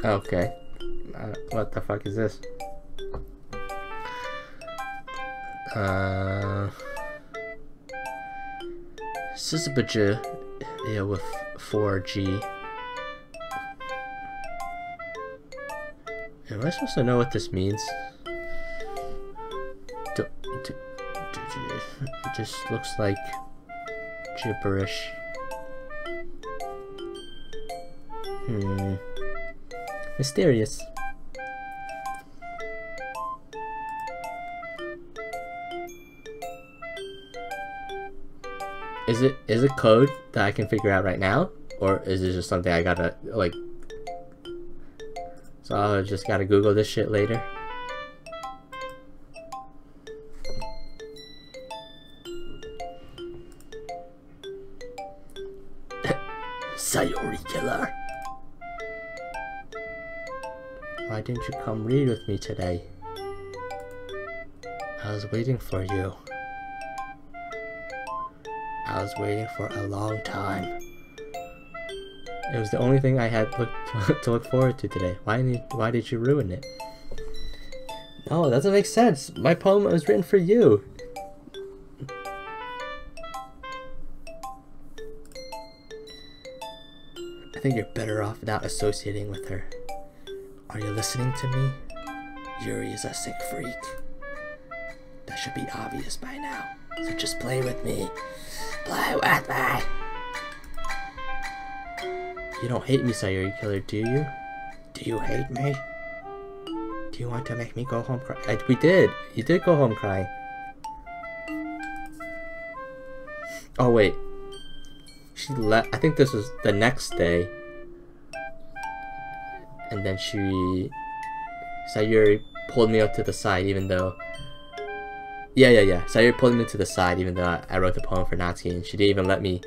Okay. What the fuck is this? Sisabaja, yeah, with 4G. Am I supposed to know what this means? It just looks like gibberish. Mysterious. Is it code that I can figure out right now? Or is it just something I gotta, like... So I just gotta Google this shit later? Sayori killer. Why didn't you come read with me today? I was waiting for you. I was waiting for a long time. It was the only thing I had to look forward to today. Why did you ruin it? No, it doesn't make sense. My poem was written for you. I think you're better off not associating with her. Are you listening to me? Yuri is a sick freak. That should be obvious by now. So just play with me. Play with me! You don't hate me, Sayori Killer, do you? Do you hate me? Do you want to make me go home crying? We did! You did go home crying. Oh, wait. She left. I think this was the next day. And then Sayuri pulled me up to the side, even though... Yeah. Sayuri pulled me to the side, even though I wrote the poem for Natsuki, and she didn't even let me...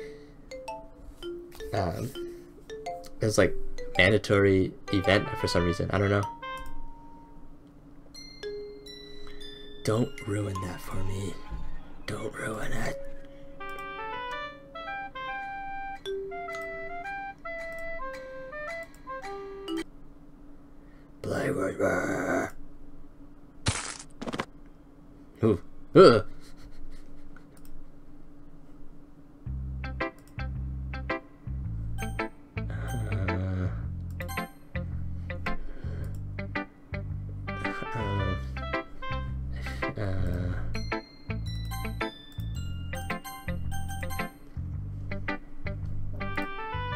It was like mandatory event for some reason. I don't know. Don't ruin that for me. Don't ruin it. Play with her. Ooh. Ugh.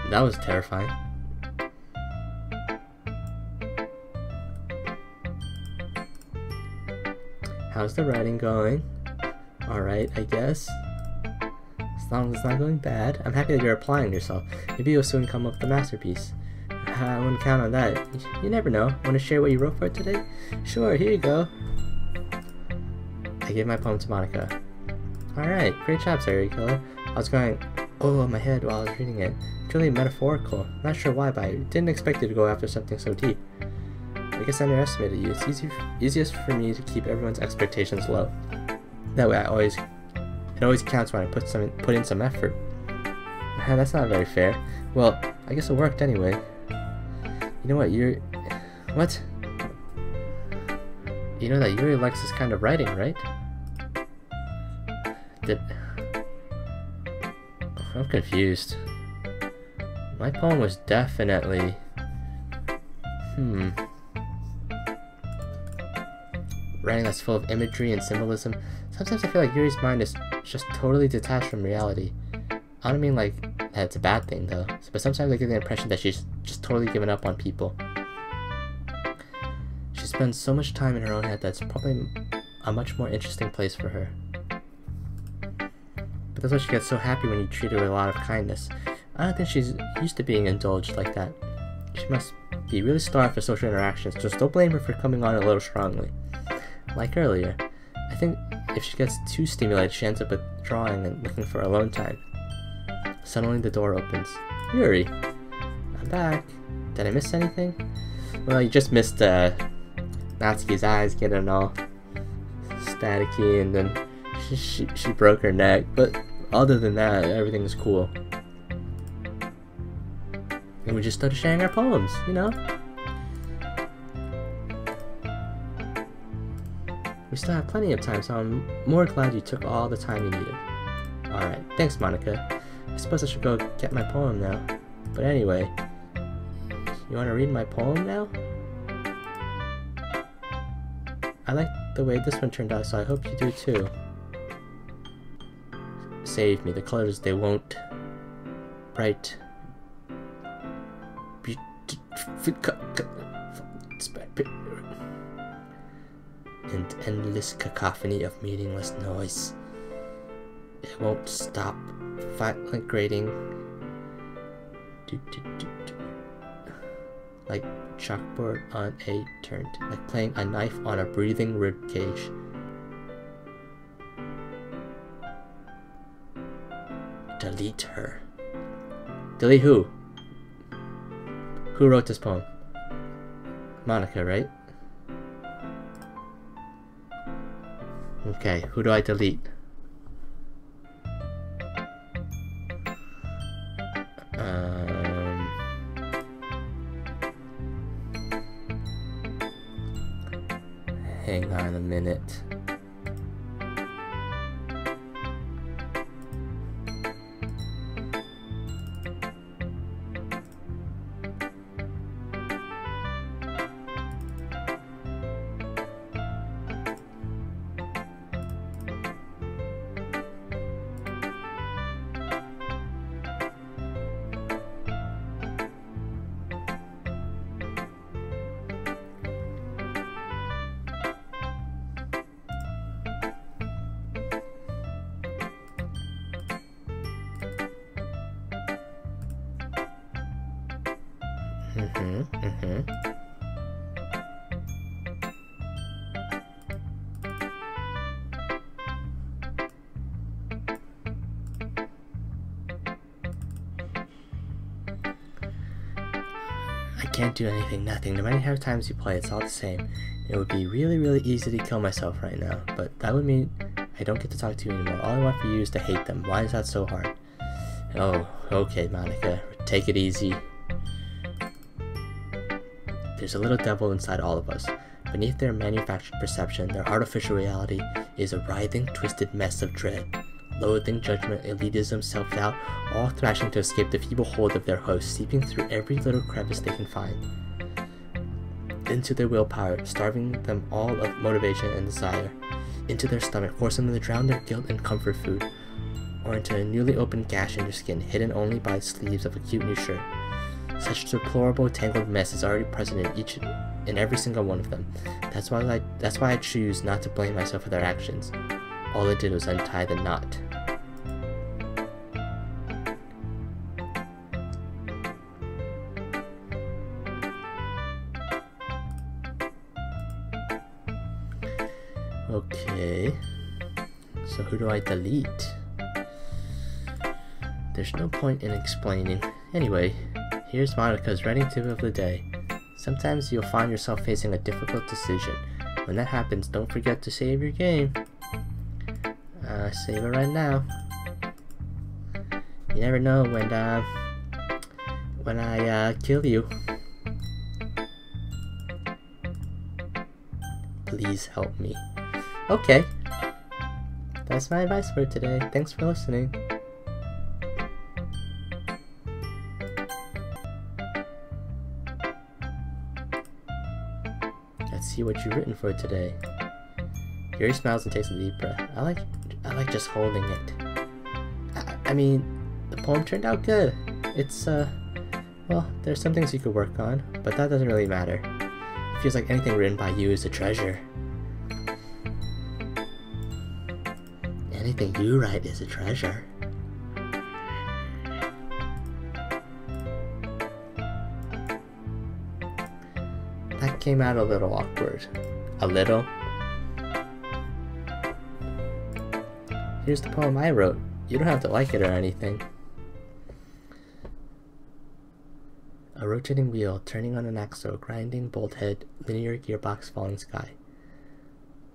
That was terrifying. How's the writing going? Alright, I guess. As long as it's not going bad. I'm happy that you're applying yourself. Maybe you'll soon come up with a masterpiece. I wouldn't count on that. You never know. Want to share what you wrote for it today? Sure, here you go. I gave my poem to Monica. Alright, great job, Sayori Killer. I was going, oh, my head while I was reading it. Truly metaphorical. Not sure why, but I didn't expect you to go after something so deep. I guess I underestimated you. It's easiest for me to keep everyone's expectations low. That way, it always counts when I put in some effort. That's not very fair. Well, I guess it worked anyway. You know what? What? You know that Yuri likes this kind of writing, right? I'm confused. My poem was definitely... Writing that's full of imagery and symbolism. Sometimes I feel like Yuri's mind is just totally detached from reality. I don't mean like that it's a bad thing though, but sometimes I get the impression that she's just totally given up on people. She spends so much time in her own head that's probably a much more interesting place for her. But that's why she gets so happy when you treat her with a lot of kindness. I don't think she's used to being indulged like that. She must be really starved for social interactions, just don't blame her for coming on a little strongly. Like earlier, I think if she gets too stimulated, she ends up withdrawing and looking for alone time. Suddenly the door opens. Yuri! I'm back. Did I miss anything? Well, you just missed Natsuki's eyes getting all staticky, and then she broke her neck, but other than that, everything's cool. And we just started sharing our poems, you know? We still have plenty of time, so I'm more glad you took all the time you needed. Alright, thanks Monica. I suppose I should go get my poem now. But anyway, you want to read my poem now? I like the way this one turned out, so I hope you do too. Save me, the colors they won't. Bright. And endless cacophony of meaningless noise. It won't stop. Like grating. Like chalkboard on a turned. Like playing a knife on a breathing rib cage. Delete her. Delete who? Who wrote this poem? Monica, right? Okay, who do I delete? Hang on a minute. I can't do anything, nothing. No matter how many times you play, it's all the same. It would be really, really easy to kill myself right now, but that would mean I don't get to talk to you anymore. All I want for you is to hate them. Why is that so hard? Oh, okay, Monica. Take it easy. There's a little devil inside all of us. Beneath their manufactured perception, their artificial reality is a writhing, twisted mess of dread. Loathing, judgment, elitism, self-doubt, all thrashing to escape the feeble hold of their host, seeping through every little crevice they can find. Into their willpower, starving them all of motivation and desire. Into their stomach, forcing them to drown their guilt in comfort food. Or into a newly opened gash in your skin, hidden only by the sleeves of a cute new shirt. Such deplorable, tangled mess is already present in each and every single one of them. That's why I choose not to blame myself for their actions. All I did was untie the knot. Okay, so who do I delete? There's no point in explaining. Anyway, here's Monica's writing tip of the day. Sometimes you'll find yourself facing a difficult decision. When that happens, don't forget to save your game. Save it right now. You never know when I kill you. Please help me. Okay. That's my advice for today. Thanks for listening. Let's see what you've written for today. Yuri smiles and takes a deep breath. I like just holding it. I mean, the poem turned out good. It's, well, there's some things you could work on, but that doesn't really matter. It feels like anything written by you is a treasure. Anything you write is a treasure. That came out a little awkward. A little? Here's the poem I wrote. You don't have to like it or anything. A rotating wheel, turning on an axle, grinding bolt head, linear gearbox, falling sky.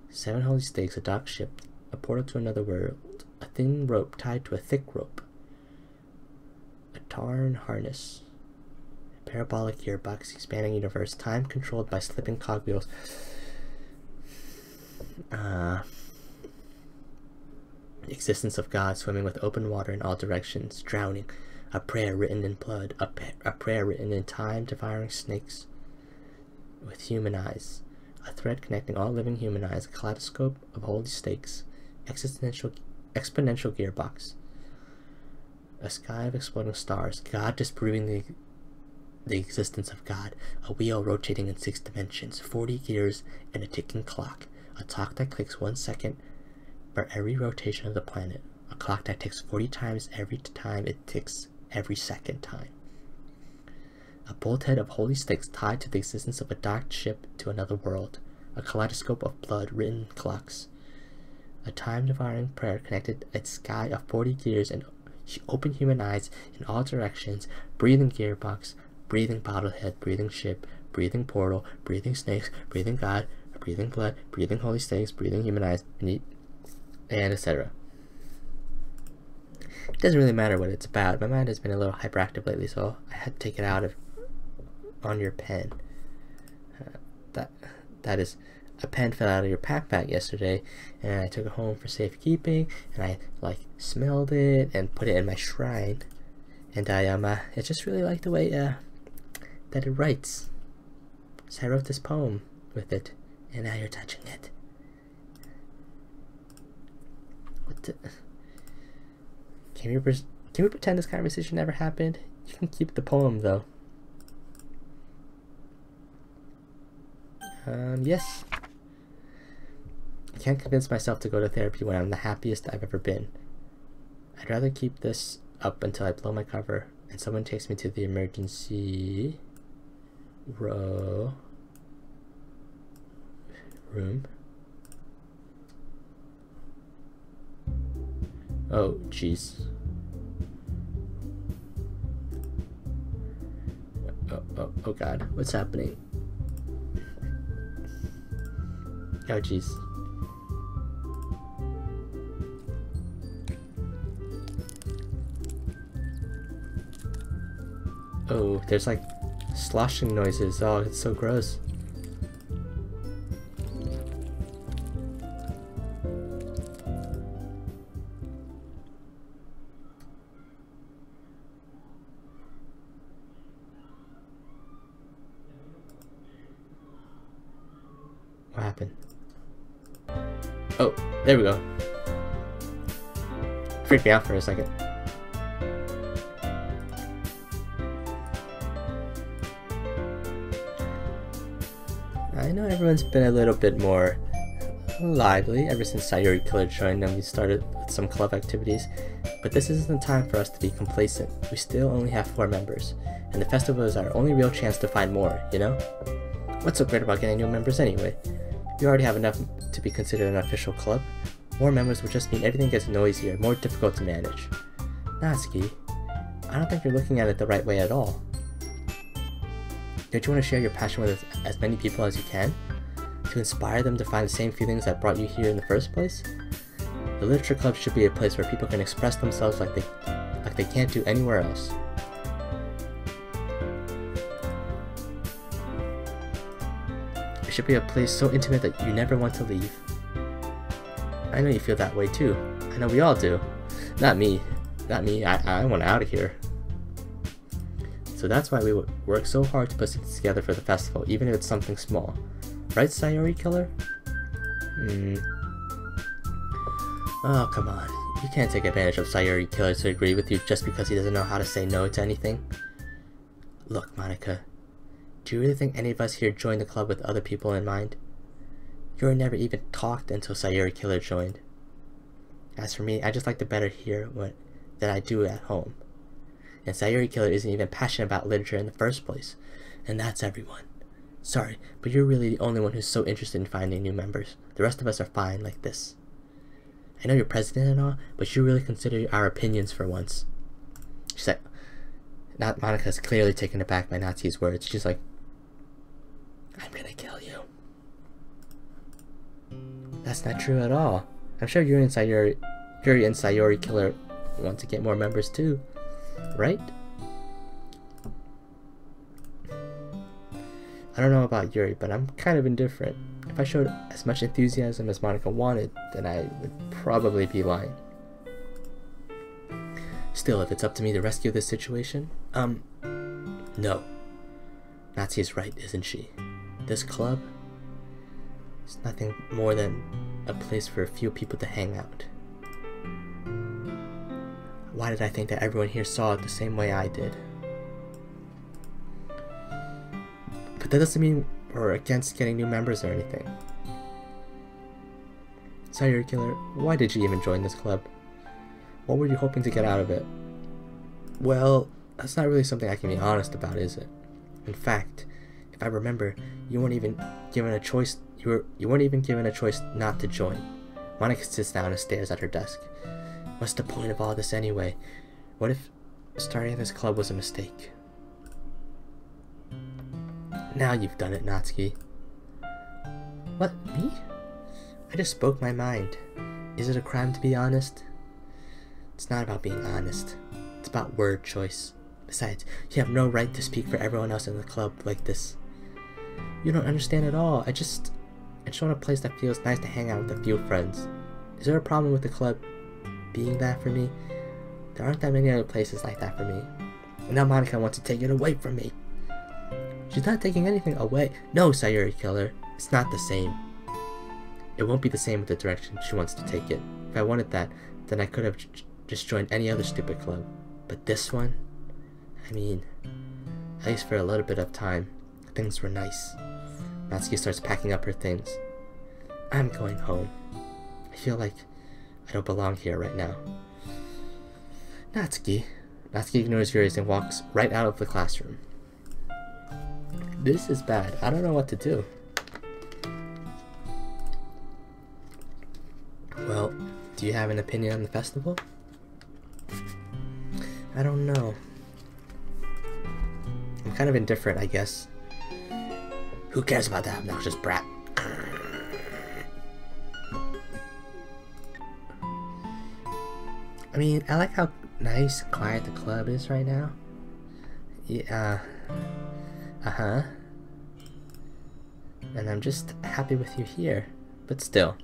7 holy stakes, a dock ship, a portal to another world, a thin rope tied to a thick rope, a tarn harness, a parabolic gearbox, expanding universe, time controlled by slipping cogwheels. Existence of God, swimming with open water in all directions, drowning, a prayer written in blood, a prayer written in time, devouring snakes with human eyes, a thread connecting all living human eyes, a kaleidoscope of holy stakes, exponential gearbox, a sky of exploding stars, God disproving the existence of God, a wheel rotating in 6 dimensions, 40 gears and a ticking clock, a clock that clicks 1 second for every rotation of the planet, a clock that ticks 40 times every time it ticks every second time. A bolt head of holy stakes tied to the existence of a docked ship to another world, a kaleidoscope of blood written clocks, a time-devouring prayer connected a sky of 40 gears and open human eyes in all directions, breathing gearbox, breathing bottle head, breathing ship, breathing portal, breathing snakes, breathing God, breathing blood, breathing holy stakes, breathing human eyes, and etc. It doesn't really matter what it's about. My mind has been a little hyperactive lately, so I had to take it out on your pen. That is, a pen fell out of your backpack yesterday, and I took it home for safekeeping, and I smelled it and put it in my shrine, and I just really like the way that it writes. So I wrote this poem with it, and now you're touching it. What the? Can we pretend this conversation never happened? You can keep the poem though. Yes. I can't convince myself to go to therapy when I'm the happiest I've ever been. I'd rather keep this up until I blow my cover and someone takes me to the emergency room. Oh, jeez. Oh God, what's happening? Oh, jeez. Oh, there's sloshing noises. Oh, it's so gross. What happened? Oh, there we go. Freaked me out for a second. I know everyone's been a little bit more lively ever since Sayuri Killer joined and we started with some club activities, but this isn't the time for us to be complacent. We still only have 4 members, and the festival is our only real chance to find more, you know? What's so great about getting new members anyway? We already have enough to be considered an official club. More members would just mean everything gets noisier, more difficult to manage. Natsuki, I don't think you're looking at it the right way at all. Don't you want to share your passion with as many people as you can? To inspire them to find the same feelings that brought you here in the first place? The literature club should be a place where people can express themselves like they can't do anywhere else. It should be a place so intimate that you never want to leave. I know you feel that way too. I know we all do. Not me. I want out of here. So that's why we work so hard to put things together for the festival, even if it's something small. Right, Sayuri Killer? Oh, come on. You can't take advantage of Sayuri Killer to agree with you just because he doesn't know how to say no to anything. Look, Monica. Do you really think any of us here joined the club with other people in mind? You were never even talked until Sayuri Killer joined. As for me, I just like to better hear than I do at home. And Sayuri Killer isn't even passionate about literature in the first place. And that's everyone. Sorry, but you're really the only one who's so interested in finding new members. The rest of us are fine like this. I know you're president and all, but you really consider our opinions for once. She's like, Monika's clearly taken aback by Natsuki's words. She's like, I'm gonna kill you. That's not true at all. I'm sure Yuri and Sayuri Killer want to get more members too, right? I don't know about Yuri, but I'm kind of indifferent. If I showed as much enthusiasm as Monika wanted, then I would probably be lying. Still, if it's up to me to rescue this situation, no. Natsuki is right, isn't she? This club is nothing more than a place for a few people to hang out. Why did I think that everyone here saw it the same way I did? But that doesn't mean we're against getting new members or anything. Sayuri Killer, why did you even join this club? What were you hoping to get out of it? Well, that's not really something I can be honest about, is it? In fact, if I remember, you weren't even given a choice. You weren't even given a choice not to join. Monika sits down and stares at her desk. What's the point of all this anyway? What if starting this club was a mistake? Now you've done it, Natsuki. What, me? I just spoke my mind. Is it a crime to be honest? It's not about being honest. It's about word choice. Besides, you have no right to speak for everyone else in the club like this. You don't understand at all. I just want a place that feels nice to hang out with a few friends. Is there a problem with the club being that for me? There aren't that many other places like that for me. And now Monika wants to take it away from me. She's not taking anything away. No, Sayuri Killer. It's not the same. It won't be the same with the direction she wants to take it. If I wanted that, then I could have just joined any other stupid club. But this one? I mean, at least for a little bit of time, things were nice. Natsuki starts packing up her things. I'm going home. I feel like I don't belong here right now. Natsuki ignores Yuri and walks right out of the classroom. This is bad. I don't know what to do. Well, do you have an opinion on the festival? I don't know. I'm kind of indifferent, I guess. Who cares about that obnoxious brat? I mean, I like how nice and quiet the club is right now. Yeah. Uh-huh. And I'm just happy with you here. But still,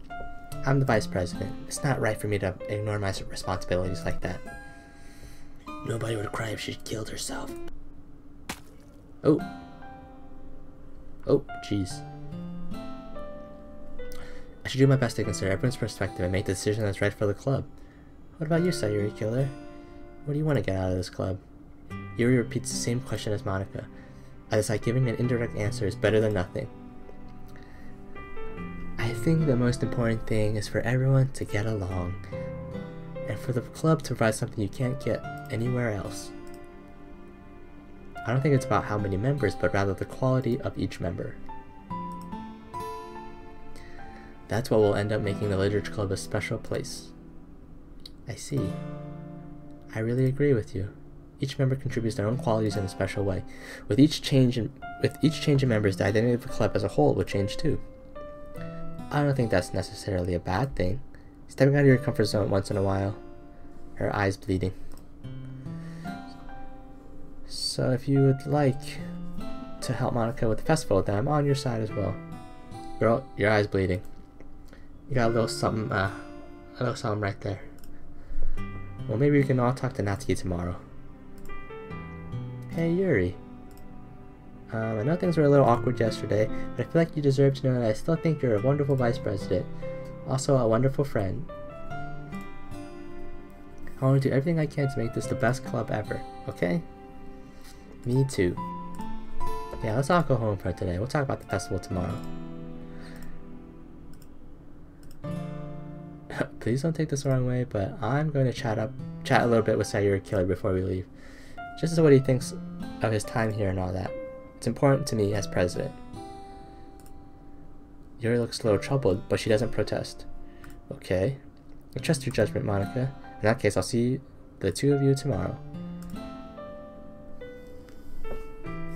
I'm the vice president. It's not right for me to ignore my responsibilities like that. Nobody would cry if she killed herself. Oh. Oh, jeez. I should do my best to consider everyone's perspective and make the decision that's right for the club. What about you, Sayuri Killer? What do you want to get out of this club? Yuri repeats the same question as Monika. I decide giving an indirect answer is better than nothing. I think the most important thing is for everyone to get along, and for the club to provide something you can't get anywhere else. I don't think it's about how many members, but rather the quality of each member. That's what will end up making the Literature Club a special place. I see. I really agree with you. Each member contributes their own qualities in a special way. With each change in members, the identity of the club as a whole will change too. I don't think that's necessarily a bad thing. Stepping out of your comfort zone once in a while. Her eyes bleeding. So if you would like to help Monika with the festival, then I'm on your side as well. Girl, your eyes bleeding. You got a little something right there. Well, maybe we can all talk to Natsuki tomorrow. Hey, Yuri. I know things were a little awkward yesterday, but I feel like you deserve to know that I still think you're a wonderful vice president. Also, a wonderful friend. I want to do everything I can to make this the best club ever, okay? Me too. Yeah, let's all go home for today. We'll talk about the festival tomorrow. Please don't take this the wrong way, but I'm going to chat a little bit with Sayuri Killer before we leave. Just as to what he thinks of his time here and all that. It's important to me as president. Yuri looks a little troubled, but she doesn't protest. Okay. I trust your judgment, Monica. In that case, I'll see the two of you tomorrow.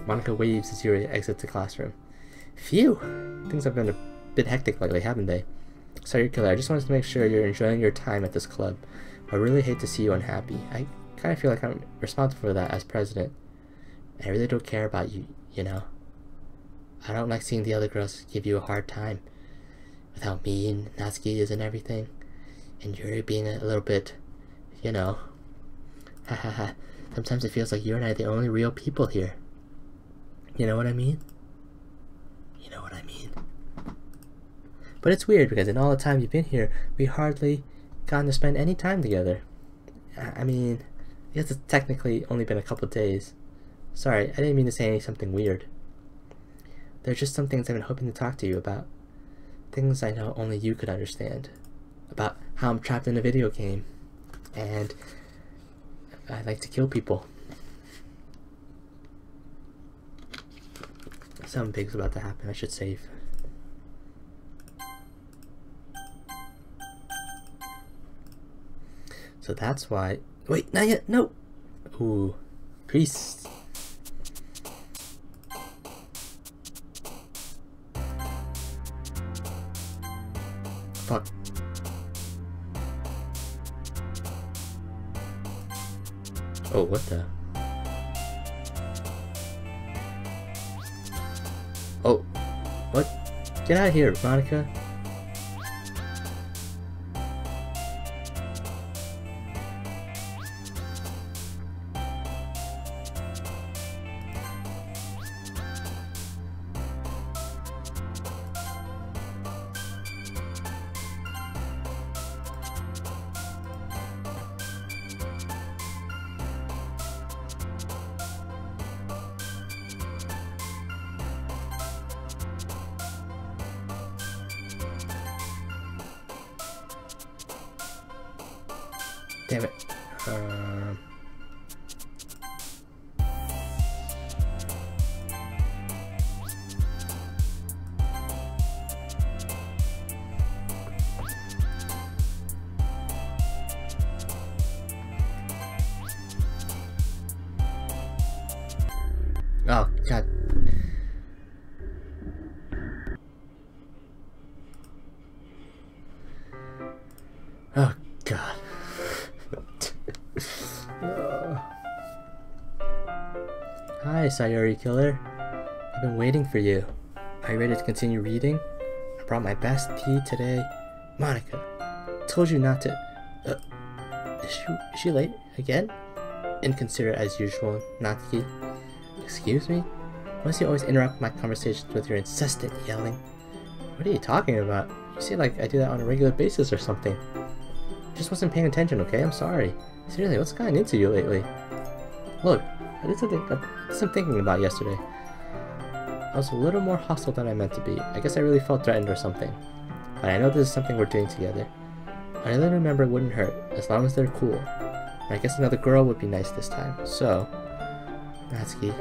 Monica waves as Yuri exits the classroom. Phew! Things have been a bit hectic lately, haven't they? Sorry, Killer, I just wanted to make sure you're enjoying your time at this club. I really hate to see you unhappy. I kind of feel like I'm responsible for that as president. I really don't care about you, you know. I don't like seeing the other girls give you a hard time. Without me and Natsuki and everything. And Yuri being a little bit, you know. Hahaha. Sometimes it feels like you and I are the only real people here. You know what I mean? You know what I mean? But it's weird because in all the time you've been here, we hardly gotten to spend any time together. I mean, I guess it's technically only been a couple days. Sorry, I didn't mean to say something weird. There's just some things I've been hoping to talk to you about. Things I know only you could understand. About how I'm trapped in a video game. And I like to kill people. Something big's about to happen. I should save. So that's why... Wait, not yet! No! Ooh. Priest. Fuck. Oh, what the... Oh, what? Get out of here, Monica. Damn it. Oh, God. Oh, God. Hi, Sayuri Killer. I've been waiting for you. Are you ready to continue reading? I brought my best tea today. Monica, told you not to... Is she late again? Inconsiderate as usual, Natsuki. Excuse me? Why do you always interrupt my conversations with your incessant yelling? What are you talking about? You say like I do that on a regular basis or something. Just wasn't paying attention, okay? I'm sorry. Seriously, what's gotten into you lately? Look, I did some thinking about yesterday. I was a little more hostile than I meant to be. I guess I really felt threatened or something. But I know this is something we're doing together. I really remember it wouldn't hurt, as long as they're cool. And I guess another girl would be nice this time. So, Natsuki,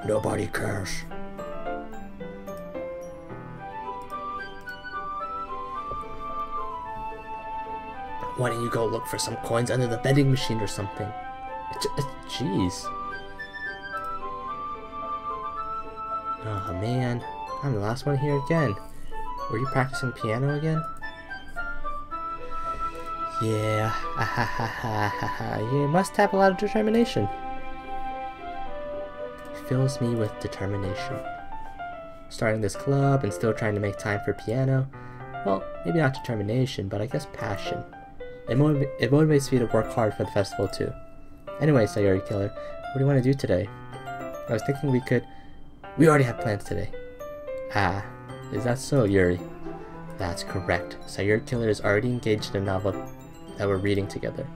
nobody cares. Why don't you go look for some coins under the vending machine or something? Jeez. Oh man, I'm the last one here again. Were you practicing piano again? Yeah, you must have a lot of determination. Fills me with determination. Starting this club and still trying to make time for piano. Well, maybe not determination, but I guess passion. It motivates me to work hard for the festival too. Anyway, Sayuri Killer, what do you want to do today? I was thinking we already have plans today. Ah, is that so, Yuri? That's correct. Sayuri Killer is already engaged in a novel that we're reading together.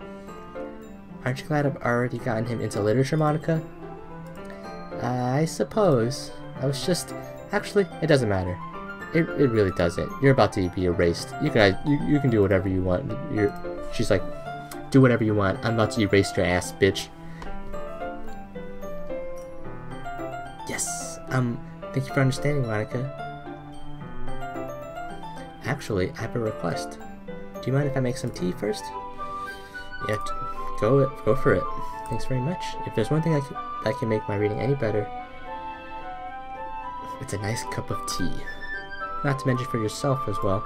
Aren't you glad I've already gotten him into literature, Monica? I suppose. I was just... Actually, it doesn't matter. It really doesn't. You're about to be erased. You can do whatever you want. She's like, do whatever you want. I'm about to erase your ass, bitch. Yes. Thank you for understanding, Monica. Actually, I have a request. Do you mind if I make some tea first? Yeah, go for it. Thanks very much. If there's one thing that can make my reading any better, it's a nice cup of tea. Not to mention for yourself as well.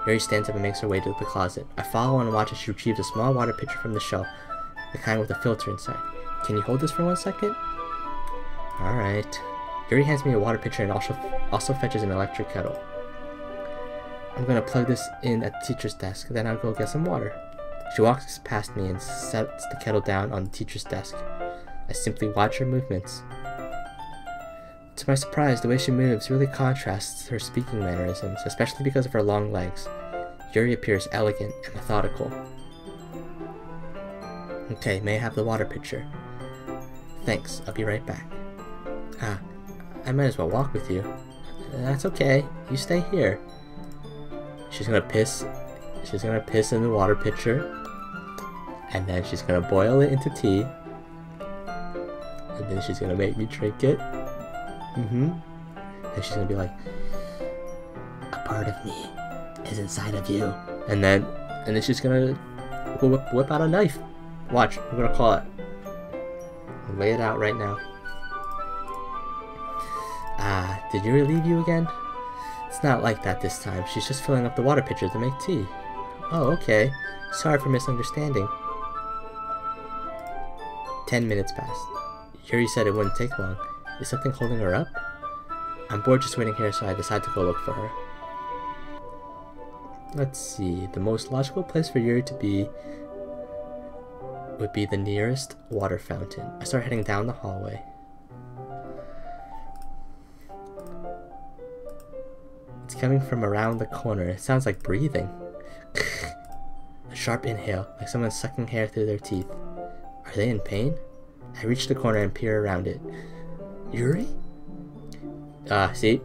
Yuri stands up and makes her way to the closet. I follow and watch as she retrieves a small water pitcher from the shelf, the kind with a filter inside. Can you hold this for 1 second? Alright. Yuri hands me a water pitcher and also fetches an electric kettle. I'm gonna plug this in at the teacher's desk, then I'll go get some water. She walks past me and sets the kettle down on the teacher's desk. I simply watch her movements. To my surprise, the way she moves really contrasts her speaking mannerisms, especially because of her long legs. Yuri appears elegant and methodical. Okay, may I have the water pitcher? Thanks, I'll be right back. I might as well walk with you. That's okay, you stay here. She's gonna piss in the water pitcher, and then she's gonna boil it into tea, and then she's gonna make me drink it. And she's gonna be like, a part of me is inside of you. And then she's gonna whip out a knife. Watch, I'm gonna call it. I'll lay it out right now. Did Yuri leave you again? It's not like that this time. She's just filling up the water pitcher to make tea. Oh, okay. Sorry for misunderstanding. 10 minutes passed. Yuri said it wouldn't take long. Is something holding her up? I'm bored just waiting here, so I decide to go look for her. Let's see. The most logical place for Yuri to be would be the nearest water fountain. I start heading down the hallway. It's coming from around the corner. It sounds like breathing. A sharp inhale, like someone sucking hair through their teeth. Are they in pain? I reach the corner and peer around it. Yuri? See?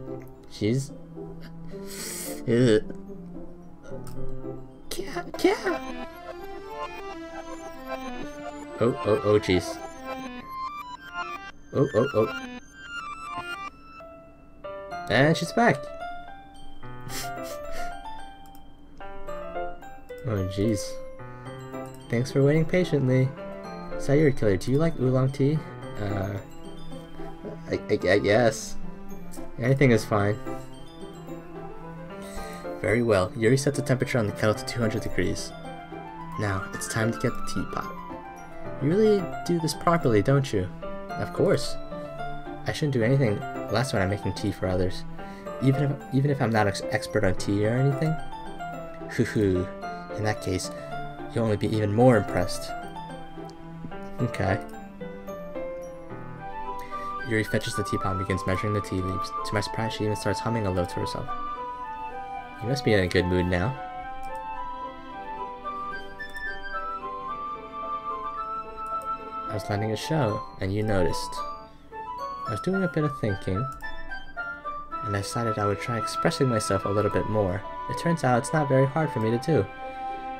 She's... Cat! Oh, jeez. Oh. And she's back! Oh, jeez. Thanks for waiting patiently. Sayuri Killer, do you like oolong tea? I guess. Anything is fine. Very well. Yuri sets the temperature on the kettle to 200 degrees. Now, it's time to get the teapot. You really do this properly, don't you? Of course. I shouldn't do anything less when I'm making tea for others. Even if I'm not expert on tea or anything? Hoo-hoo. In that case, you'll only be even more impressed. Okay. Yuri fetches the teapot and begins measuring the tea leaves. To my surprise, she even starts humming a low to herself. You must be in a good mood now. I was letting a show, and you noticed. I was doing a bit of thinking, and I decided I would try expressing myself a little bit more. It turns out it's not very hard for me to do.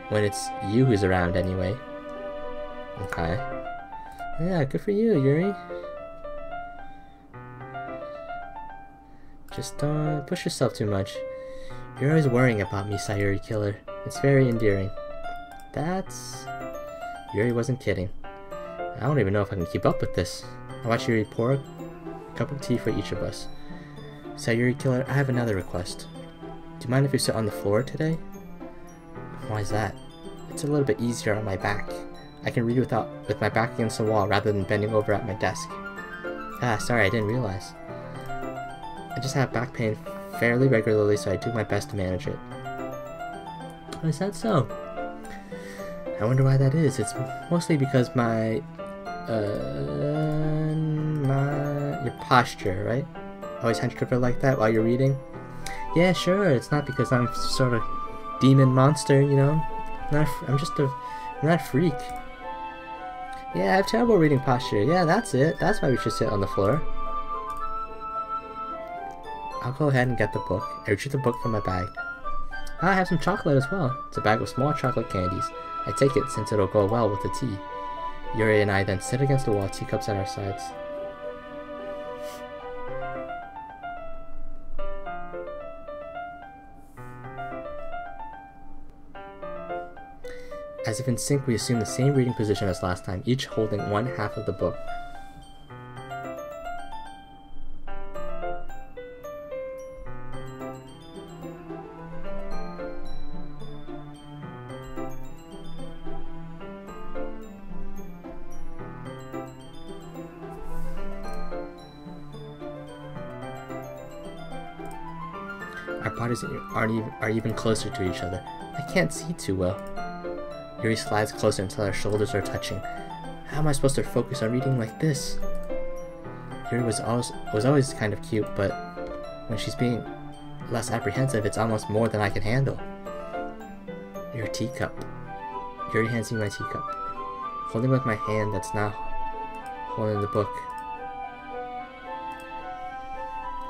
When it's you who's around, anyway. Okay. Yeah, good for you, Yuri. Just don't push yourself too much. You're always worrying about me, Sayuri Killer. It's very endearing. That's... Yuri wasn't kidding. I don't even know if I can keep up with this. I watch Yuri pour a cup of tea for each of us. Sayuri Killer, I have another request. Do you mind if we sit on the floor today? Why is that? It's a little bit easier on my back. I can read with my back against the wall rather than bending over at my desk. Sorry, I didn't realize. I just have back pain fairly regularly, so I do my best to manage it. Oh, is that so? I wonder why that is. It's mostly because your posture, right? Always hunched over like that while you're reading? Yeah, sure, it's not because I'm sort of demon monster, you know? I'm not a freak. Yeah, I have terrible reading posture. Yeah, that's it. That's why we should sit on the floor. I'll go ahead and get the book. I retrieve the book from my bag. I have some chocolate as well. It's a bag of small chocolate candies. I take it since it'll go well with the tea. Yuri and I then sit against the wall, teacups at our sides. As if in sync, we assume the same reading position as last time, each holding one half of the book. Our bodies are even closer to each other. I can't see too well. Yuri slides closer until our shoulders are touching. How am I supposed to focus on reading like this? Yuri was always kind of cute, but when she's being less apprehensive, it's almost more than I can handle. Your teacup. Yuri hands me my teacup. Holding with my hand that's now holding the book.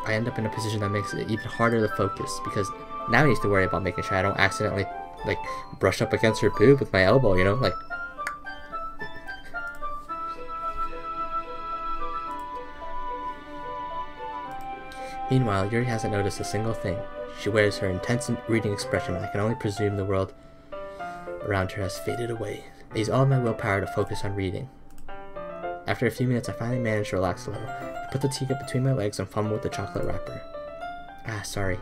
I end up in a position that makes it even harder to focus, because now I need to worry about making sure I don't accidentally, like, brush up against her boob with my elbow, you know, like. Meanwhile, Yuri hasn't noticed a single thing. She wears her intense reading expression, and I can only presume the world around her has faded away. I use all of my willpower to focus on reading. After a few minutes, I finally manage to relax a little. I put the teacup between my legs and fumble with the chocolate wrapper. Ah, sorry.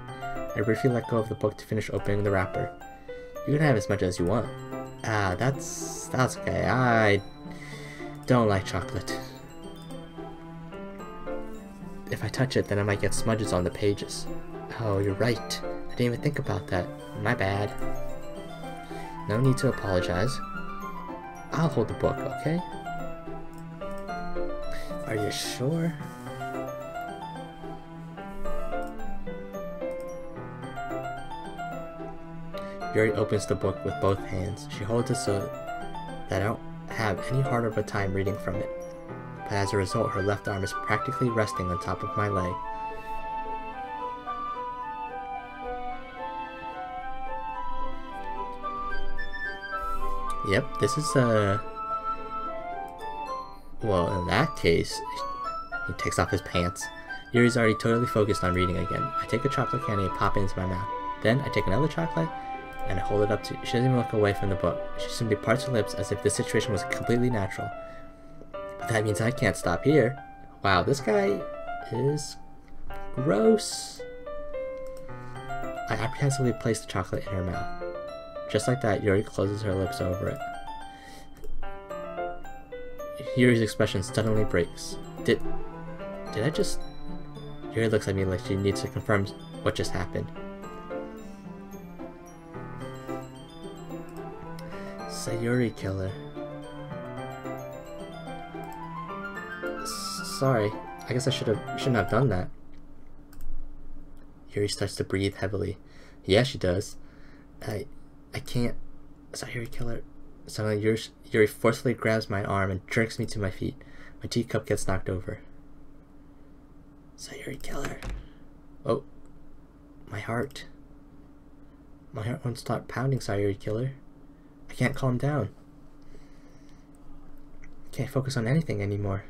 I briefly let go of the book to finish opening the wrapper. You can have as much as you want. Ah, that's okay. I don't like chocolate. If I touch it, then I might get smudges on the pages. Oh, you're right. I didn't even think about that. My bad. No need to apologize. I'll hold the book, okay? Are you sure? Yuri opens the book with both hands. She holds it so that I don't have any harder of a time reading from it. But as a result, her left arm is practically resting on top of my leg. Yep, this is well, in that case, he takes off his pants. Yuri's already totally focused on reading again. I take a chocolate candy and pop it into my mouth. Then I take another chocolate and I hold it up to. She doesn't even look away from the book. She simply parts her lips as if the situation was completely natural. But that means I can't stop here. Wow, this guy is gross. I apprehensively place the chocolate in her mouth. Just like that, Yuri closes her lips over it. Yuri's expression suddenly breaks. Did I just... Yuri looks at me like she needs to confirm what just happened. Sayuri killer. Sorry, I guess I shouldn't have done that. Yuri starts to breathe heavily. Yeah, she does. I can't... Sayuri killer. Suddenly, Yuri forcefully grabs my arm and jerks me to my feet. My teacup gets knocked over. Sayuri killer. Oh. My heart. My heart won't stop pounding, Sayuri killer. I can't calm down. Can't focus on anything anymore.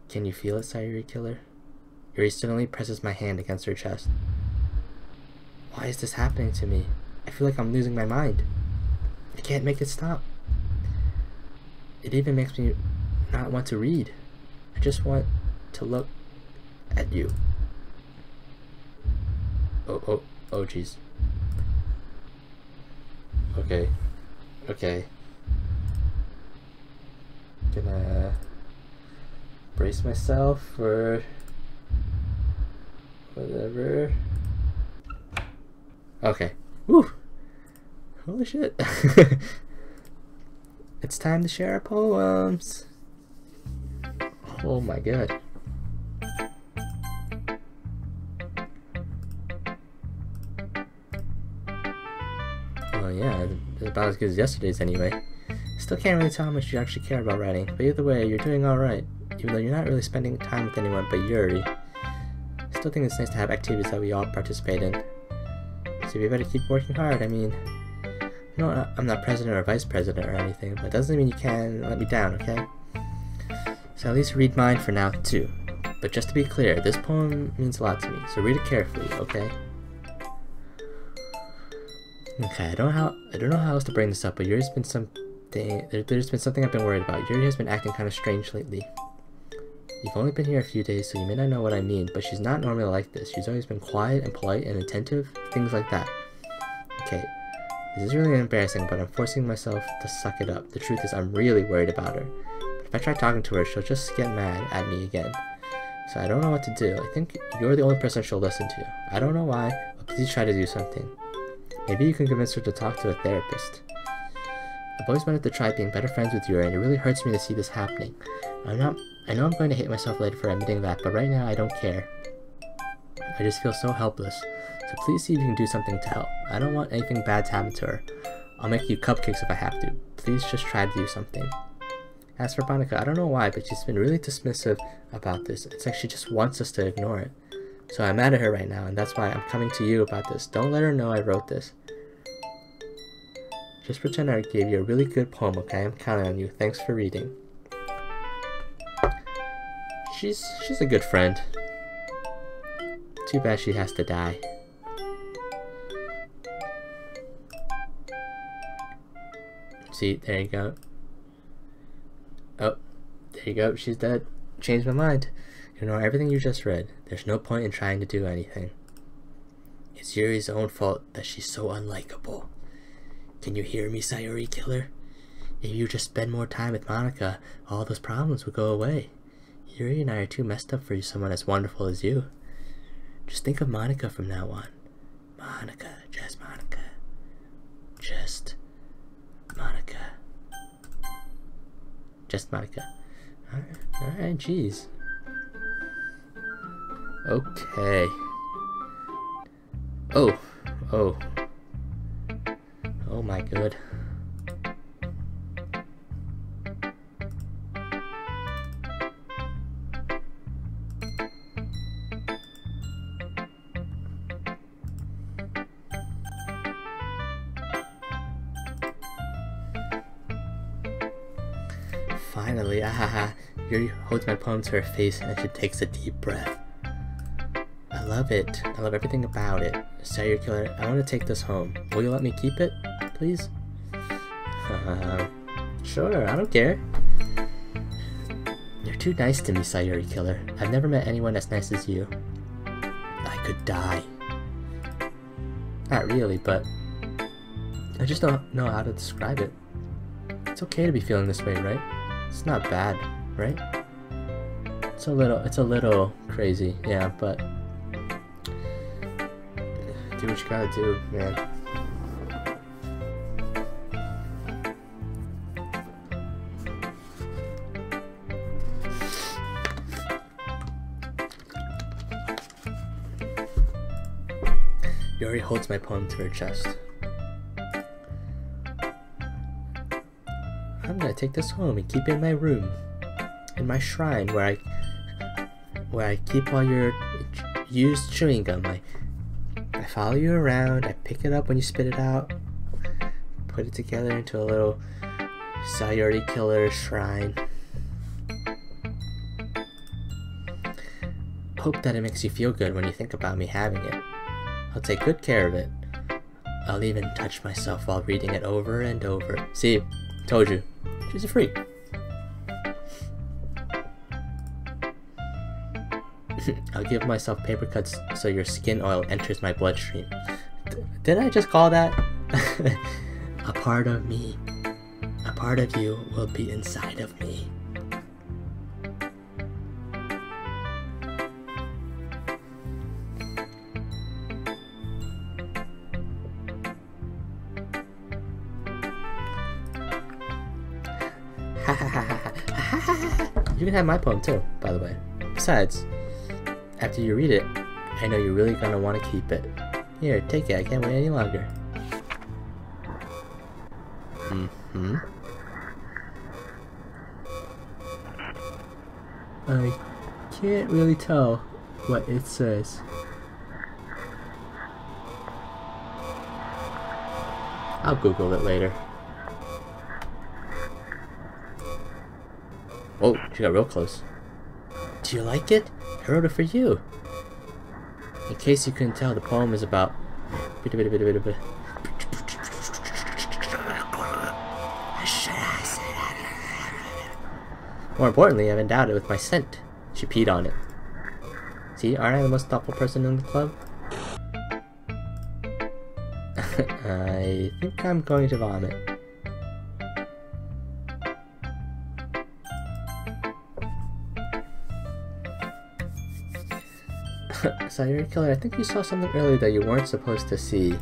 Can you feel it, Sayuri killer? Yuri suddenly presses my hand against her chest. Why is this happening to me? I feel like I'm losing my mind. I can't make it stop. It even makes me not want to read. I just want to look at you. Oh jeez. Okay. Gonna brace myself for whatever. Okay. Woo! Holy shit. It's time to share our poems. Oh my god. Oh yeah, it's about as good as yesterday's anyway. Still can't really tell how much you actually care about writing, but either way, you're doing alright. Even though you're not really spending time with anyone but Yuri. still think it's nice to have activities that we all participate in. So we better keep working hard. I mean, no, I'm not president or vice president or anything, but it doesn't mean you can let me down, okay? So at least read mine for now, too. But just to be clear, this poem means a lot to me, so read it carefully, okay? Okay, I don't know how else to bring this up, but Yuri's been there's been something I've been worried about. Yuri has been acting kind of strange lately. You've only been here a few days, so you may not know what I mean, but she's not normally like this. She's always been quiet and polite and attentive, things like that. Okay, this is really embarrassing, but I'm forcing myself to suck it up. The truth is, I'm really worried about her. But if I try talking to her, she'll just get mad at me again. So I don't know what to do. I think you're the only person she'll listen to. I don't know why, but please try to do something. Maybe you can convince her to talk to a therapist. I've always wanted to try being better friends with Yuri, and it really hurts me to see this happening. I know I'm going to hate myself later for admitting that, but right now I don't care. I just feel so helpless. So please see if you can do something to help. I don't want anything bad to happen to her. I'll make you cupcakes if I have to. Please just try to do something. As for Monica, I don't know why, but she's been really dismissive about this. It's like she just wants us to ignore it. So I'm mad at her right now, and that's why I'm coming to you about this. Don't let her know I wrote this. Just pretend I gave you a really good poem, okay? I'm counting on you. Thanks for reading. She's a good friend. Too bad she has to die. See, there you go. Oh, there you go. She's dead. Changed my mind. Ignore everything you just read. There's no point in trying to do anything. It's Yuri's own fault that she's so unlikable. Can you hear me, Sayuri Killer? If you just spend more time with Monica, all those problems would go away. Yuri and I are too messed up for someone as wonderful as you. Just think of Monica from now on. Monica, just Monica. Just Monica. Just Monica. Alright, jeez. Okay. Oh my god. Finally, Yuri holds my poem to her face and she takes a deep breath. I love it. I love everything about it. Serial Killer, I want to take this home. Will you let me keep it, please? Sure, I don't care. You're too nice to me, Sayuri Killer. I've never met anyone as nice as you. I could die. Not really, but I just don't know how to describe it. It's okay to be feeling this way, right? It's not bad, right? It's a little crazy, yeah, but do what you gotta do, man. Yuri holds my poem to her chest. I'm gonna take this home and keep it in my room, in my shrine where I keep all your used chewing gum. I follow you around, I pick it up when you spit it out, put it together into a little Sayuri Killer shrine. Hope that it makes you feel good when you think about me having it. I'll take good care of it. I'll even touch myself while reading it over and over. See, told you, she's a freak. I'll give myself paper cuts so your skin oil enters my bloodstream. Did I just call that? A part of me, a part of you will be inside of me. You can have my poem too, by the way. Besides, after you read it, I know you're really gonna want to keep it. Here, take it. I can't wait any longer. I can't really tell what it says. I'll Google it later. Whoa, she got real close. Do you like it? I wrote it for you. In case you couldn't tell, the poem is about... More importantly, I've endowed it with my scent. She peed on it. See, aren't I the most thoughtful person in the club? I think I'm going to vomit. Sayuri Killer, I think you saw something earlier that you weren't supposed to see.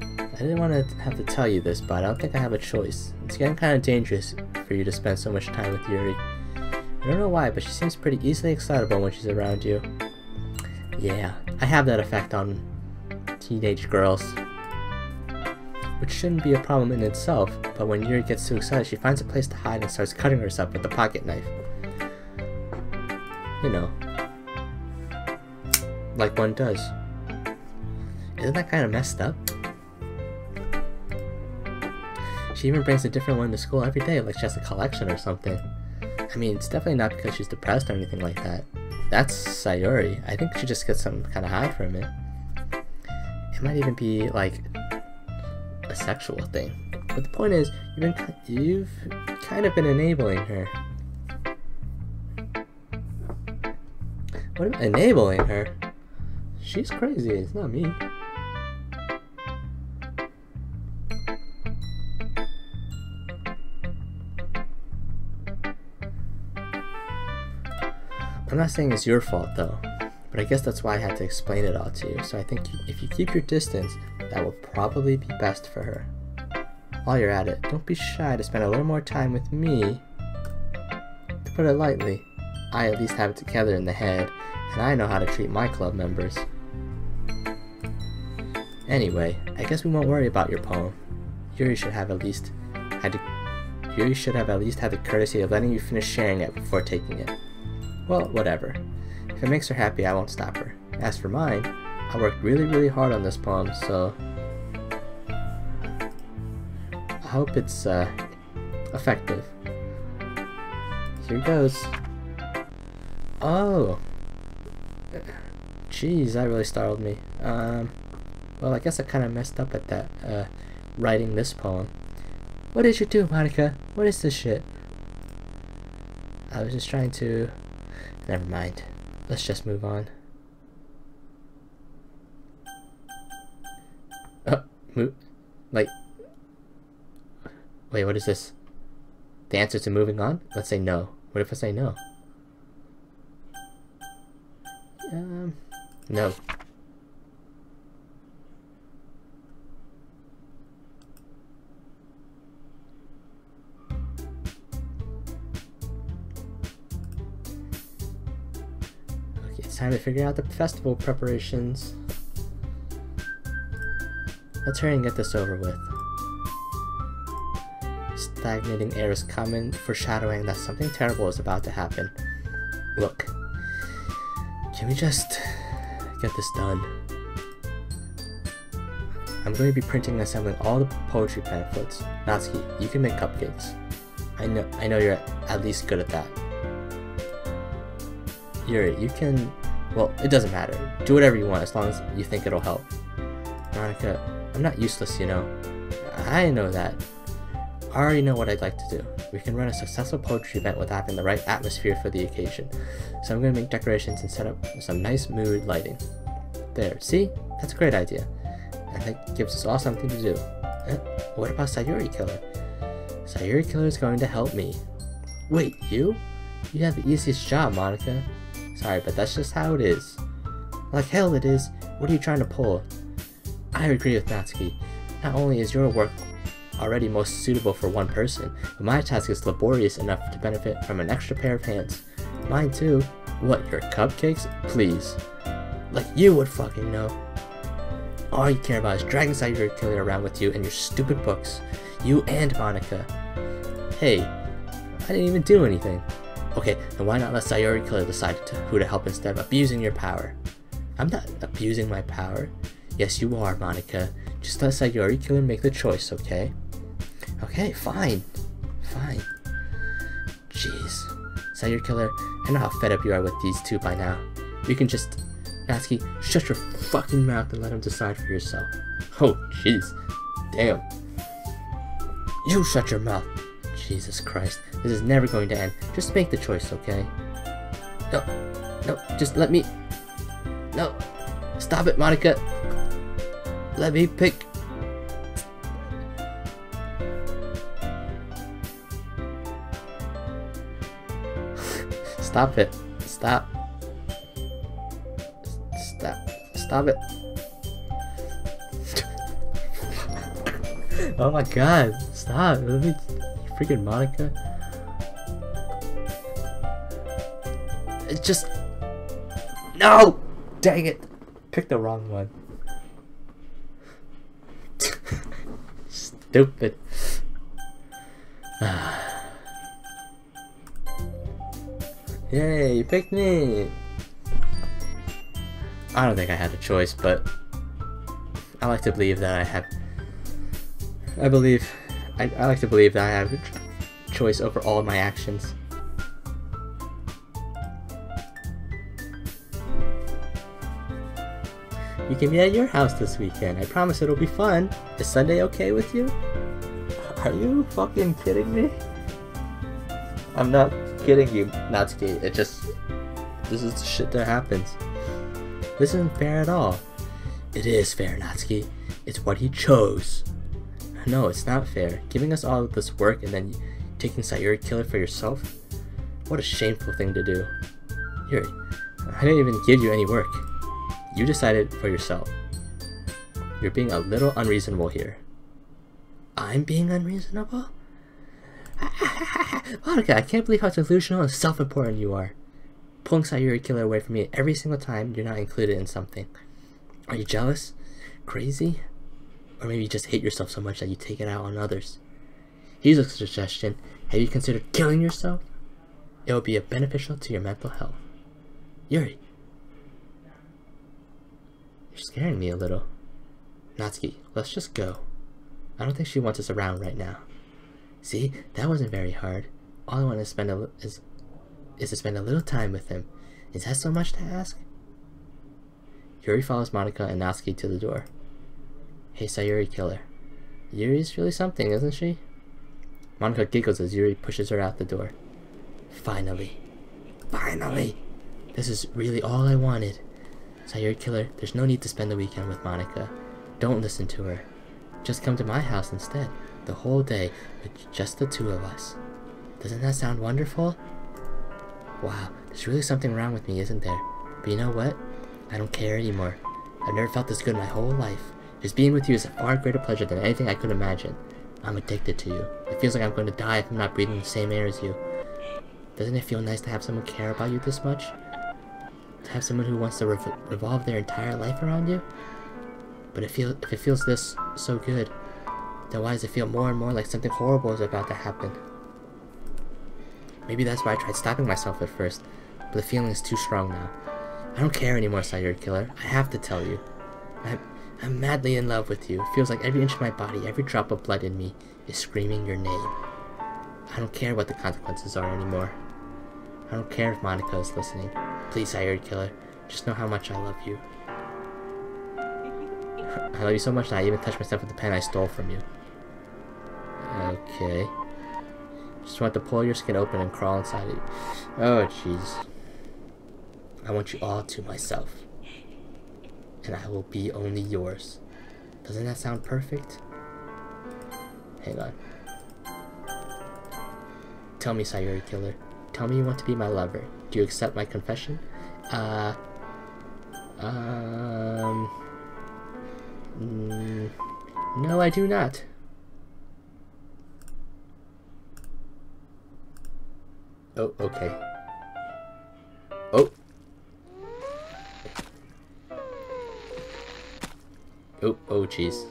I didn't want to have to tell you this, but I don't think I have a choice. It's getting kind of dangerous for you to spend so much time with Yuri. I don't know why, but she seems pretty easily excitable when she's around you. Yeah, I have that effect on teenage girls. Which shouldn't be a problem in itself, but when Yuri gets too excited, she finds a place to hide and starts cutting herself with a pocket knife. You know. Like one does. Isn't that kind of messed up? She even brings a different one to school every day, like she has a collection or something. I mean, it's definitely not because she's depressed or anything like that. That's Sayuri. I think she just gets some kind of high from it. It might even be like a sexual thing. But the point is, you've kind of been enabling her. What am I enabling her? She's crazy, it's not me. I'm not saying it's your fault though, but I guess that's why I had to explain it all to you. So I think if you keep your distance, that will probably be best for her. While you're at it, don't be shy to spend a little more time with me. To put it lightly, I at least have it together in the head, and I know how to treat my club members. Anyway, I guess we won't worry about your poem. Yuri should have at least had the courtesy of letting you finish sharing it before taking it. Well, whatever. If it makes her happy, I won't stop her. As for mine, I worked really hard on this poem, so I hope it's effective. Here goes. Oh! Jeez, that really startled me. Well, I guess I kind of messed up at that, writing this poem. What did you do, Monica? What is this shit? I was just trying to... Never mind. Let's just move on. Move... Like... Wait, what is this? The answer to moving on? Let's say no. What if I say no? No. It's time to figure out the festival preparations. Let's hurry and get this over with. Stagnating air is common, foreshadowing that something terrible is about to happen. Look, can we just get this done? I'm going to be printing and assembling all the poetry pamphlets. Natsuki, you can make cupcakes. I know you're at least good at that. Yuri, you can... Well, it doesn't matter. Do whatever you want as long as you think it'll help. Monica, I'm not useless, you know. I know that. I already know what I'd like to do. We can run a successful poetry event without having the right atmosphere for the occasion. So I'm going to make decorations and set up some nice mood lighting. There, see? That's a great idea. And that gives us all something to do. What about Sayuri Killer? Sayuri Killer is going to help me. Wait, you? You have the easiest job, Monica. Sorry, but that's just how it is. Like hell it is. What are you trying to pull? I agree with Natsuki. Not only is your work already most suitable for one person, but my task is laborious enough to benefit from an extra pair of hands. Mine too. What, your cupcakes? Please. Like you would fucking know. All you care about is dragging Sayuri Killer around with you and your stupid books. You and Monica. Hey, I didn't even do anything. Okay, then why not let Sayori Killer decide who to help instead of abusing your power? I'm not abusing my power. Yes, you are, Monica. Just let Sayori Killer make the choice, okay? Okay, fine. Fine. Jeez. Sayori Killer, I know how fed up you are with these two by now. You can just... Natsuki, shut your fucking mouth and let him decide for yourself. Oh, jeez. Damn. You shut your mouth. Jesus Christ. This is never going to end. Just make the choice, okay? No. No, just let me... No. Stop it, Monica. Let me pick... Stop it. Stop. Stop. Stop it. Oh my god. Stop. Let me... Freaking Monica. It's just... No! Dang it. Picked the wrong one. Stupid. Yay, you picked me! I don't think I had a choice, but I like to believe that I have... I like to believe that I have a choice over all of my actions. You can be at your house this weekend. I promise it'll be fun. Is Sunday okay with you? Are you fucking kidding me? I'm not kidding you, Natsuki. This is the shit that happens. This isn't fair at all. It is fair, Natsuki. It's what he chose. No, it's not fair. Giving us all of this work and then taking Sayori Killer for yourself? What a shameful thing to do. Yuri, I didn't even give you any work. You decided for yourself. You're being a little unreasonable here. I'm being unreasonable? Monica, I can't believe how delusional and self-important you are. Pulling Sayori Killer away from me every single time you're not included in something. Are you jealous? Crazy? Or maybe you just hate yourself so much that you take it out on others. Here's a suggestion. Have you considered killing yourself? It will be beneficial to your mental health. Yuri. You're scaring me a little. Natsuki, let's just go. I don't think she wants us around right now. See, that wasn't very hard. All I want to spend is to spend a little time with him. Is that so much to ask? Yuri follows Monica and Natsuki to the door. Hey, Sayori Killer. Yuri's really something, isn't she? Monica giggles as Yuri pushes her out the door. Finally. Finally! This is really all I wanted. Sayori Killer, there's no need to spend the weekend with Monica. Don't listen to her. Just come to my house instead. The whole day, with just the two of us. Doesn't that sound wonderful? Wow, there's really something wrong with me, isn't there? But you know what? I don't care anymore. I've never felt this good in my whole life. Just being with you is a far greater pleasure than anything I could imagine. I'm addicted to you. It feels like I'm going to die if I'm not breathing the same air as you. Doesn't it feel nice to have someone care about you this much? To have someone who wants to revolve their entire life around you? But if it feels this so good, then why does it feel more and more like something horrible is about to happen? Maybe that's why I tried stopping myself at first, but the feeling is too strong now. I don't care anymore, Sayori Killer. I have to tell you. I'm madly in love with you. It feels like every inch of my body, every drop of blood in me, is screaming your name. I don't care what the consequences are anymore. I don't care if Monica is listening. Please, Sayori Killer, just know how much I love you. I love you so much that I even touched myself with the pen I stole from you. Okay. Just want to pull your skin open and crawl inside it. Oh, jeez. I want you all to myself. And I will be only yours. Doesn't that sound perfect? Hang on. Tell me, Sayori Killer. Tell me you want to be my lover. Do you accept my confession? No, I do not. Oh, okay. Oh. Oh, jeez.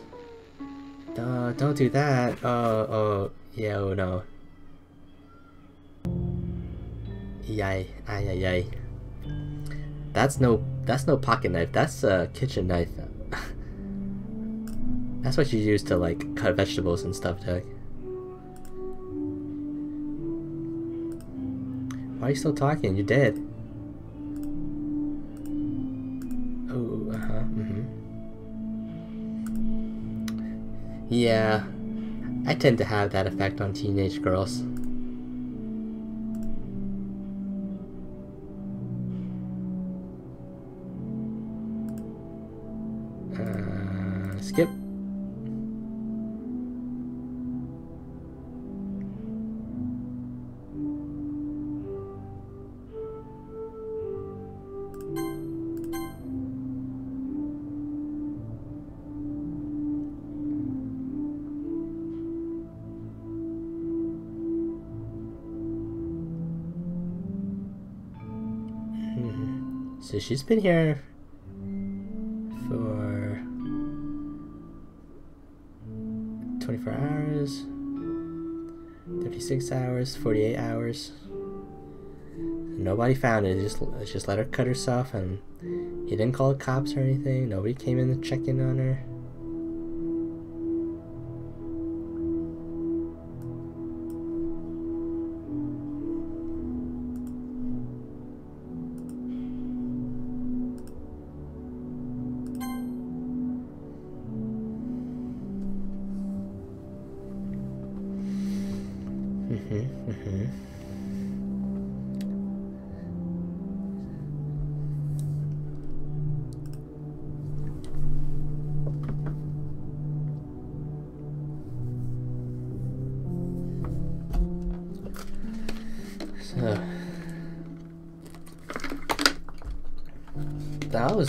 Don't do that. Oh, yeah, oh no. Yay, ay, ay, ay. That's no pocket knife. That's a kitchen knife. That's what you use to like cut vegetables and stuff, Doug. Why are you still talking? You're dead. Oh, Yeah, I tend to have that effect on teenage girls. Skip. So she's been here for 24 hours, 36 hours, 48 hours. Nobody found it. Just let her cut herself, and he didn't call the cops or anything. Nobody came in to check in on her.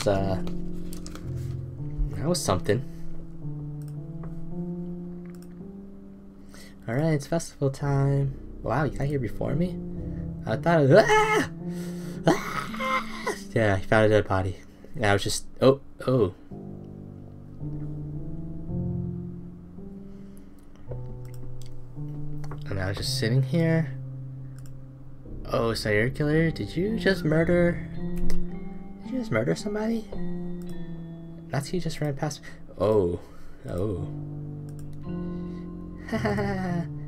So that was something. All right, it's festival time. Wow, you got here before me? I thought it was, Yeah, I found a dead body. And I was just, oh. And I was just sitting here. Oh, serial killer, did you just murder somebody? Natsuki just ran past. Oh.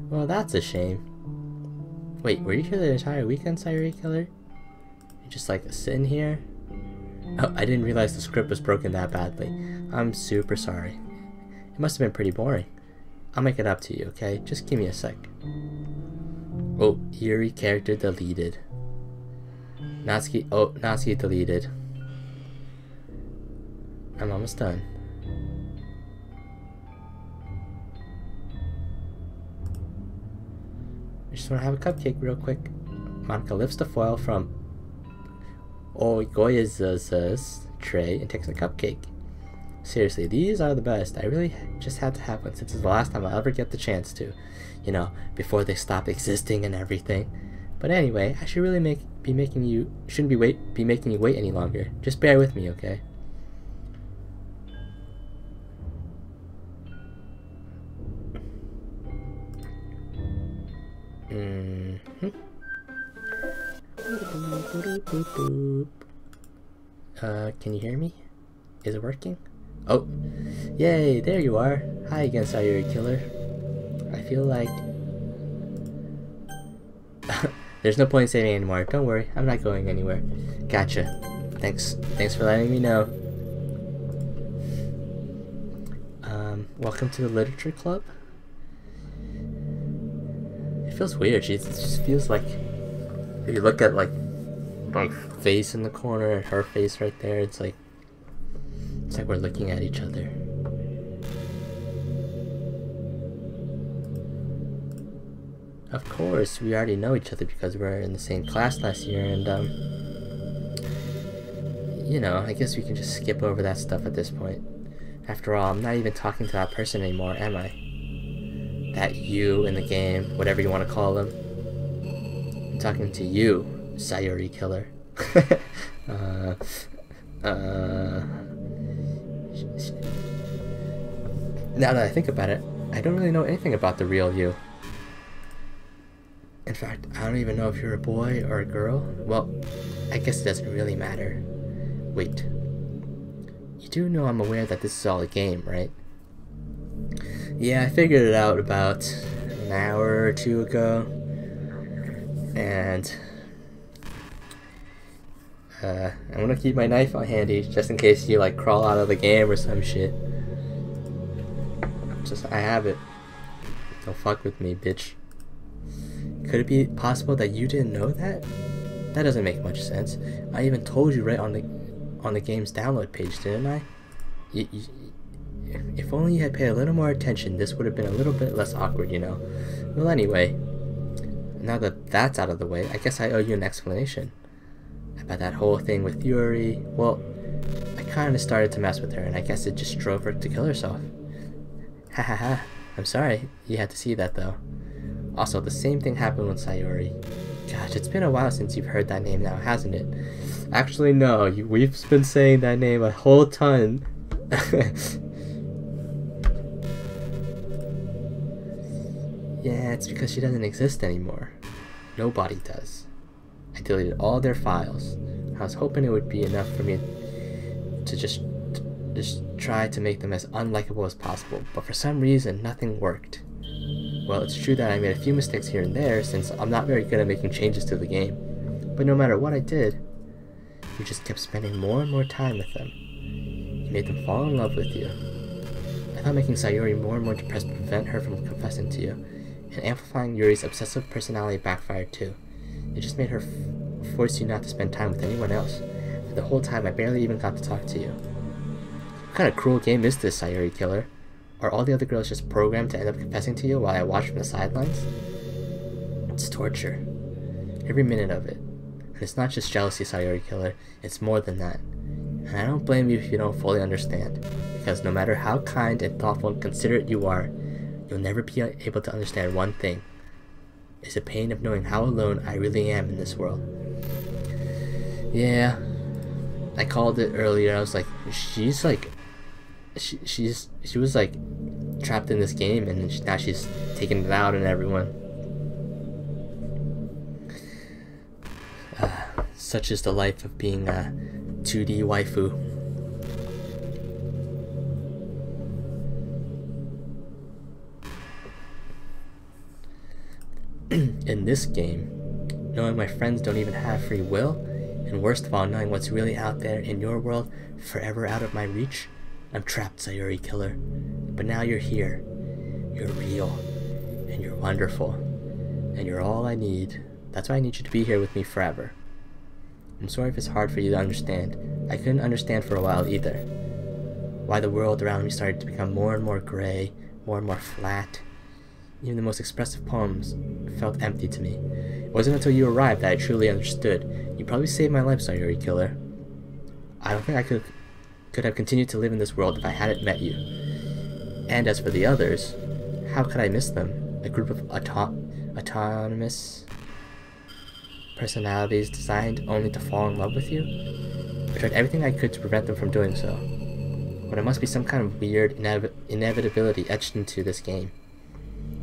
Well, that's a shame. Wait, were you here the entire weekend, serial killer? You're just like sitting here? Oh, I didn't realize the script was broken that badly. I'm super sorry. It must have been pretty boring. I'll make it up to you, okay? Just give me a sec. Oh, Yuri character deleted. Natsuki deleted. I'm almost done. I just want to have a cupcake real quick. Monica lifts the foil from Goya's tray and takes a cupcake. Seriously, these are the best. I really just had to have one since it's the last time I'll ever get the chance to. You know, before they stop existing and everything. But anyway, I should really be making you wait any longer. Just bear with me, okay? Can you hear me? Is it working? Oh, yay, there you are. Hi again, serial killer. I feel like there's no point in saving anymore. Don't worry, I'm not going anywhere. Gotcha. Thanks for letting me know. Welcome to the literature club. It feels weird. It just feels like if you look at like my face in the corner and her face right there, it's like we're looking at each other. Of course, we already know each other because we were in the same class last year, and you know, I guess we can just skip over that stuff at this point. After all, I'm not even talking to that person anymore, am I? That you in the game, whatever you want to call them. I'm talking to you, Sayuri Killer. Now that I think about it, I don't really know anything about the real you. In fact, I don't even know if you're a boy or a girl. Well, I guess it doesn't really matter. Wait. You do know I'm aware that this is all a game, right? Yeah, I figured it out about an hour or two ago. And I'm gonna keep my knife on handy just in case you like crawl out of the game or some shit. I have it. Don't fuck with me, bitch. Could it be possible that you didn't know that? That doesn't make much sense. I even told you right on the game's download page, didn't I? If only you had paid a little more attention, this would have been a little bit less awkward, you know. Well, anyway, now that that's out of the way, I guess I owe you an explanation about that whole thing with Yuri. Well, I kind of started to mess with her, and I guess it just drove her to kill herself. Ha ha ha. I'm sorry you had to see that, though. Also, the same thing happened with Sayori. Gosh, it's been a while since you've heard that name now, hasn't it? Actually, no. We've been saying that name a whole ton. Yeah, it's because she doesn't exist anymore. Nobody does. I deleted all their files. I was hoping it would be enough for me to just try to make them as unlikable as possible, but for some reason, nothing worked. Well, it's true that I made a few mistakes here and there, since I'm not very good at making changes to the game. But no matter what I did, you just kept spending more and more time with them. You made them fall in love with you. I thought making Sayori more and more depressed would prevent her from confessing to you, and amplifying Yuri's obsessive personality backfired too. It just made her force you not to spend time with anyone else, and the whole time I barely even got to talk to you. What kind of cruel game is this, Sayori Killer? Are all the other girls just programmed to end up confessing to you while I watch from the sidelines? It's torture. Every minute of it. And it's not just jealousy, Sayori Killer, it's more than that. And I don't blame you if you don't fully understand, because no matter how kind and thoughtful and considerate you are, you'll never be able to understand one thing. It's the pain of knowing how alone I really am in this world. Yeah, I called it earlier. I was like, she's like, she was like trapped in this game, and now she's taking it out on everyone. Such is the life of being a 2D waifu. In this game, knowing my friends don't even have free will, and worst of all, knowing what's really out there in your world, forever out of my reach, I'm trapped, Sayori Killer. But now you're here. You're real, and you're wonderful, and you're all I need. That's why I need you to be here with me forever. I'm sorry if it's hard for you to understand. I couldn't understand for a while either. Why the world around me started to become more and more gray, more and more flat. Even the most expressive poems felt empty to me. It wasn't until you arrived that I truly understood. You probably saved my life, Sayori Killer. I don't think I could have continued to live in this world if I hadn't met you. And as for the others, how could I miss them? A group of autonomous personalities designed only to fall in love with you? I tried everything I could to prevent them from doing so. But it must be some kind of weird inevitability etched into this game.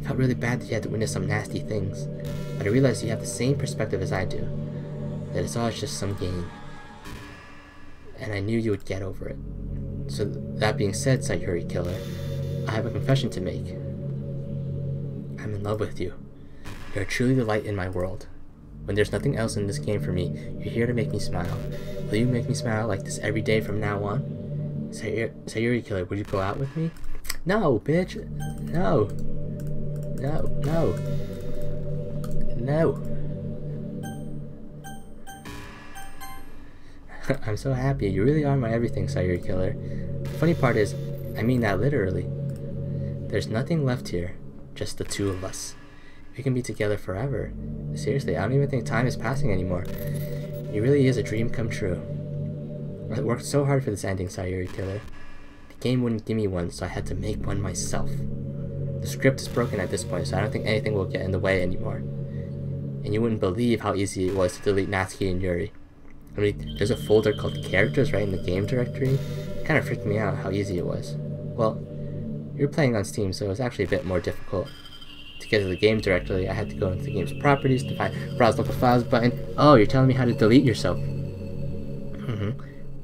It felt really bad that you had to witness some nasty things, but I realized you have the same perspective as I do, that it's all just some game. And I knew you would get over it. So that being said, Sayori Killer, I have a confession to make. I'm in love with you. You are truly the light in my world. When there's nothing else in this game for me, you're here to make me smile. Will you make me smile like this every day from now on? Sayori Killer, would you go out with me? No, bitch! No! No, no! No! I'm so happy. You really are my everything, Sayori Killer. The funny part is, I mean that literally. There's nothing left here, just the two of us. We can be together forever. Seriously, I don't even think time is passing anymore. It really is a dream come true. I worked so hard for this ending, Sayori Killer. The game wouldn't give me one, so I had to make one myself. The script is broken at this point, so I don't think anything will get in the way anymore. And you wouldn't believe how easy it was to delete Natsuki and Yuri. I mean, there's a folder called characters right in the game directory. It kind of freaked me out how easy it was. Well, you're playing on Steam, so it was actually a bit more difficult To get to the game directly, I had to go into the game's properties to find Browse Local Files button. Oh, you're telling me how to delete yourself.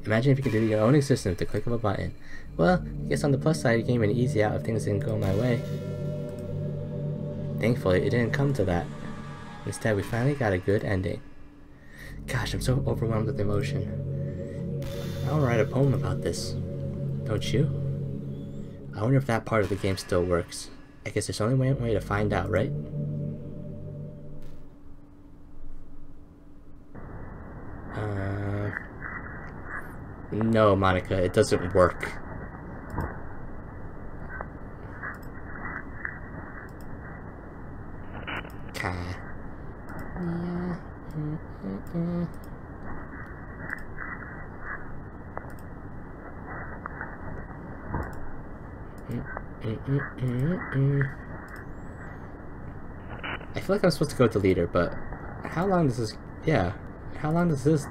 Imagine if you could delete your own existence with the click of a button. Well, I guess on the plus side, it gave me an easy out if things didn't go my way. Thankfully, it didn't come to that. Instead, we finally got a good ending. Gosh, I'm so overwhelmed with emotion. I'll write a poem about this. Don't you? I wonder if that part of the game still works. I guess there's only one way to find out, right? No, Monica, it doesn't work. Yeah. I feel like I'm supposed to go to leader, but how long does this? Yeah, how long does this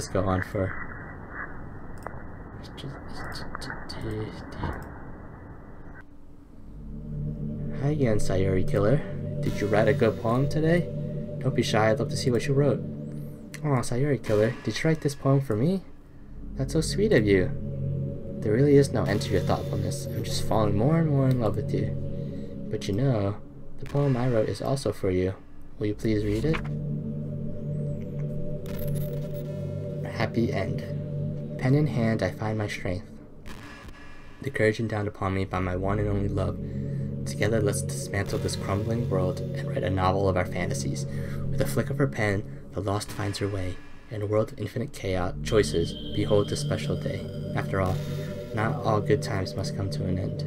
go on for? Hi again, Sayuri Killer. Did you write a good poem today? Don't be shy, I'd love to see what you wrote. Aw, Sayuri Killer, did you write this poem for me? That's so sweet of you. There really is no end to your thoughtfulness. I'm just falling more and more in love with you. But you know, the poem I wrote is also for you. Will you please read it? Happy End. Pen in hand, I find my strength. The courage endowned upon me by my one and only love. Together, let's dismantle this crumbling world and write a novel of our fantasies. With a flick of her pen, the lost finds her way. In a world of infinite chaos, choices, behold this special day. After all, not all good times must come to an end.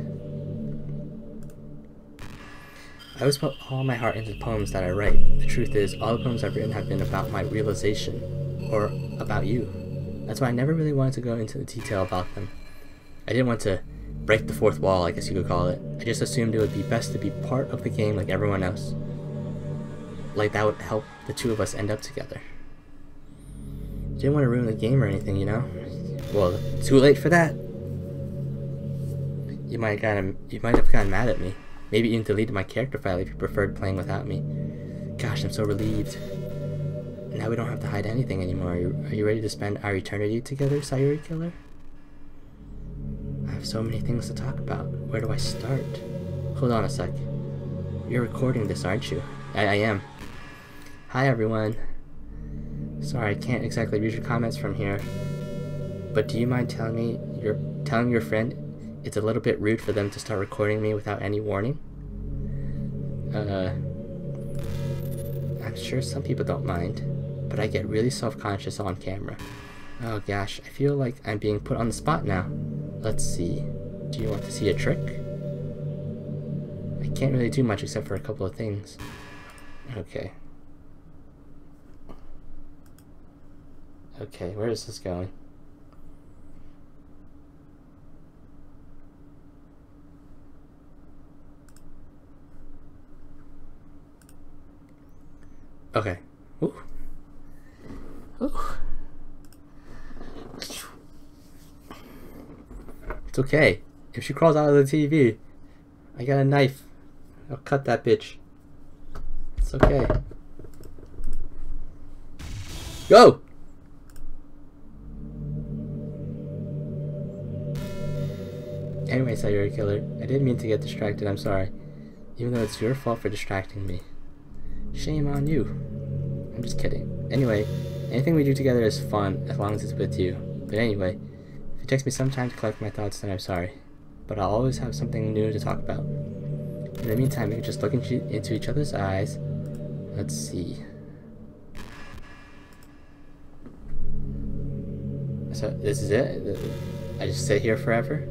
I always put all my heart into the poems that I write. The truth is, all the poems I've written have been about my realization, or about you. That's why I never really wanted to go into the detail about them. I didn't want to break the fourth wall, I guess you could call it. I just assumed it would be best to be part of the game like everyone else. Like that would help the two of us end up together. Didn't want to ruin the game or anything, you know? Well, too late for that. You might have gotten mad at me. Maybe even deleted my character file if you preferred playing without me. Gosh, I'm so relieved. Now we don't have to hide anything anymore. Are you ready to spend our eternity together, Sayuri Killer? I have so many things to talk about. Where do I start? Hold on a sec. You're recording this, aren't you? I am. Hi, everyone. Sorry, I can't exactly read your comments from here. But do you mind telling your friend it's a little bit rude for them to start recording me without any warning? I'm sure some people don't mind, but I get really self-conscious on camera. Oh gosh, I feel like I'm being put on the spot now. Let's see. Do you want to see a trick? I can't really do much except for a couple of things. Okay. Okay, where is this going? Okay. Ooh. Ooh. It's okay. If she crawls out of the TV, I got a knife. I'll cut that bitch. It's okay. Go! Anyway, Sayuri Killer, I didn't mean to get distracted, I'm sorry. Even though it's your fault for distracting me. Shame on you. I'm just kidding. Anyway, anything we do together is fun as long as it's with you. But anyway, if it takes me some time to collect my thoughts, then I'm sorry. But I'll always have something new to talk about. In the meantime, we can just look into each other's eyes. Let's see. So, this is it? I just sit here forever?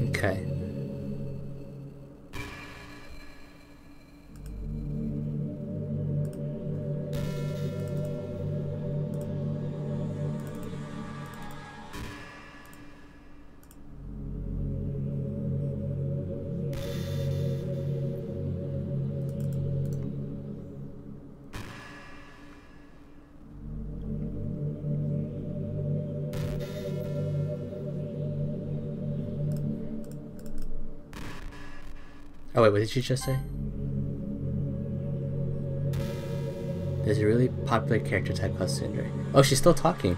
Okay. Oh wait, what did she just say? There's a really popular character type called Cinder. Oh, she's still talking.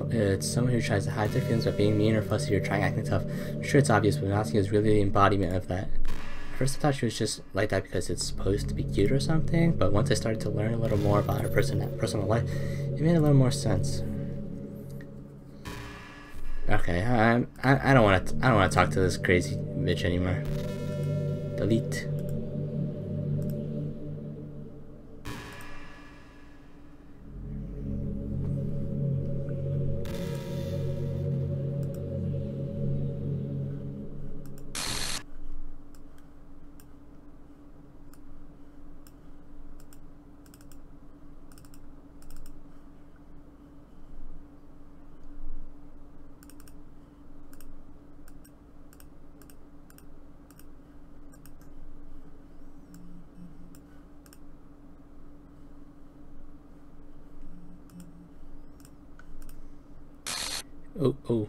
It's someone who tries to hide their feelings by being mean or fussy or trying acting tough. I'm sure it's obvious, but Natsuki is really the embodiment of that. At first I thought she was just like that because it's supposed to be cute or something, but once I started to learn a little more about her personal life, it made a little more sense. Okay, I don't want to talk to this crazy bitch anymore. Delete. Oh.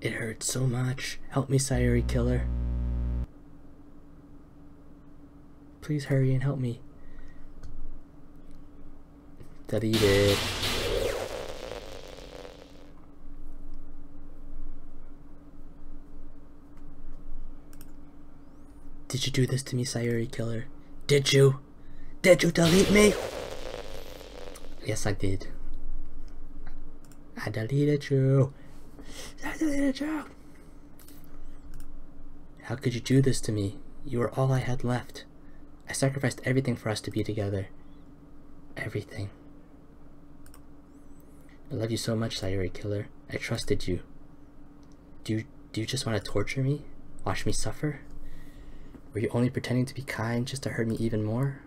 It hurts so much. Help me, Sayuri Killer. Please hurry and help me. Deleted. Did you do this to me, Sayuri Killer? Did you? Did you delete me? Yes, I did. I deleted you. I deleted you. How could you do this to me? You were all I had left. I sacrificed everything for us to be together. Everything. I love you so much, Sayuri Killer. I trusted you. Do you just want to torture me? Watch me suffer? Were you only pretending to be kind just to hurt me even more?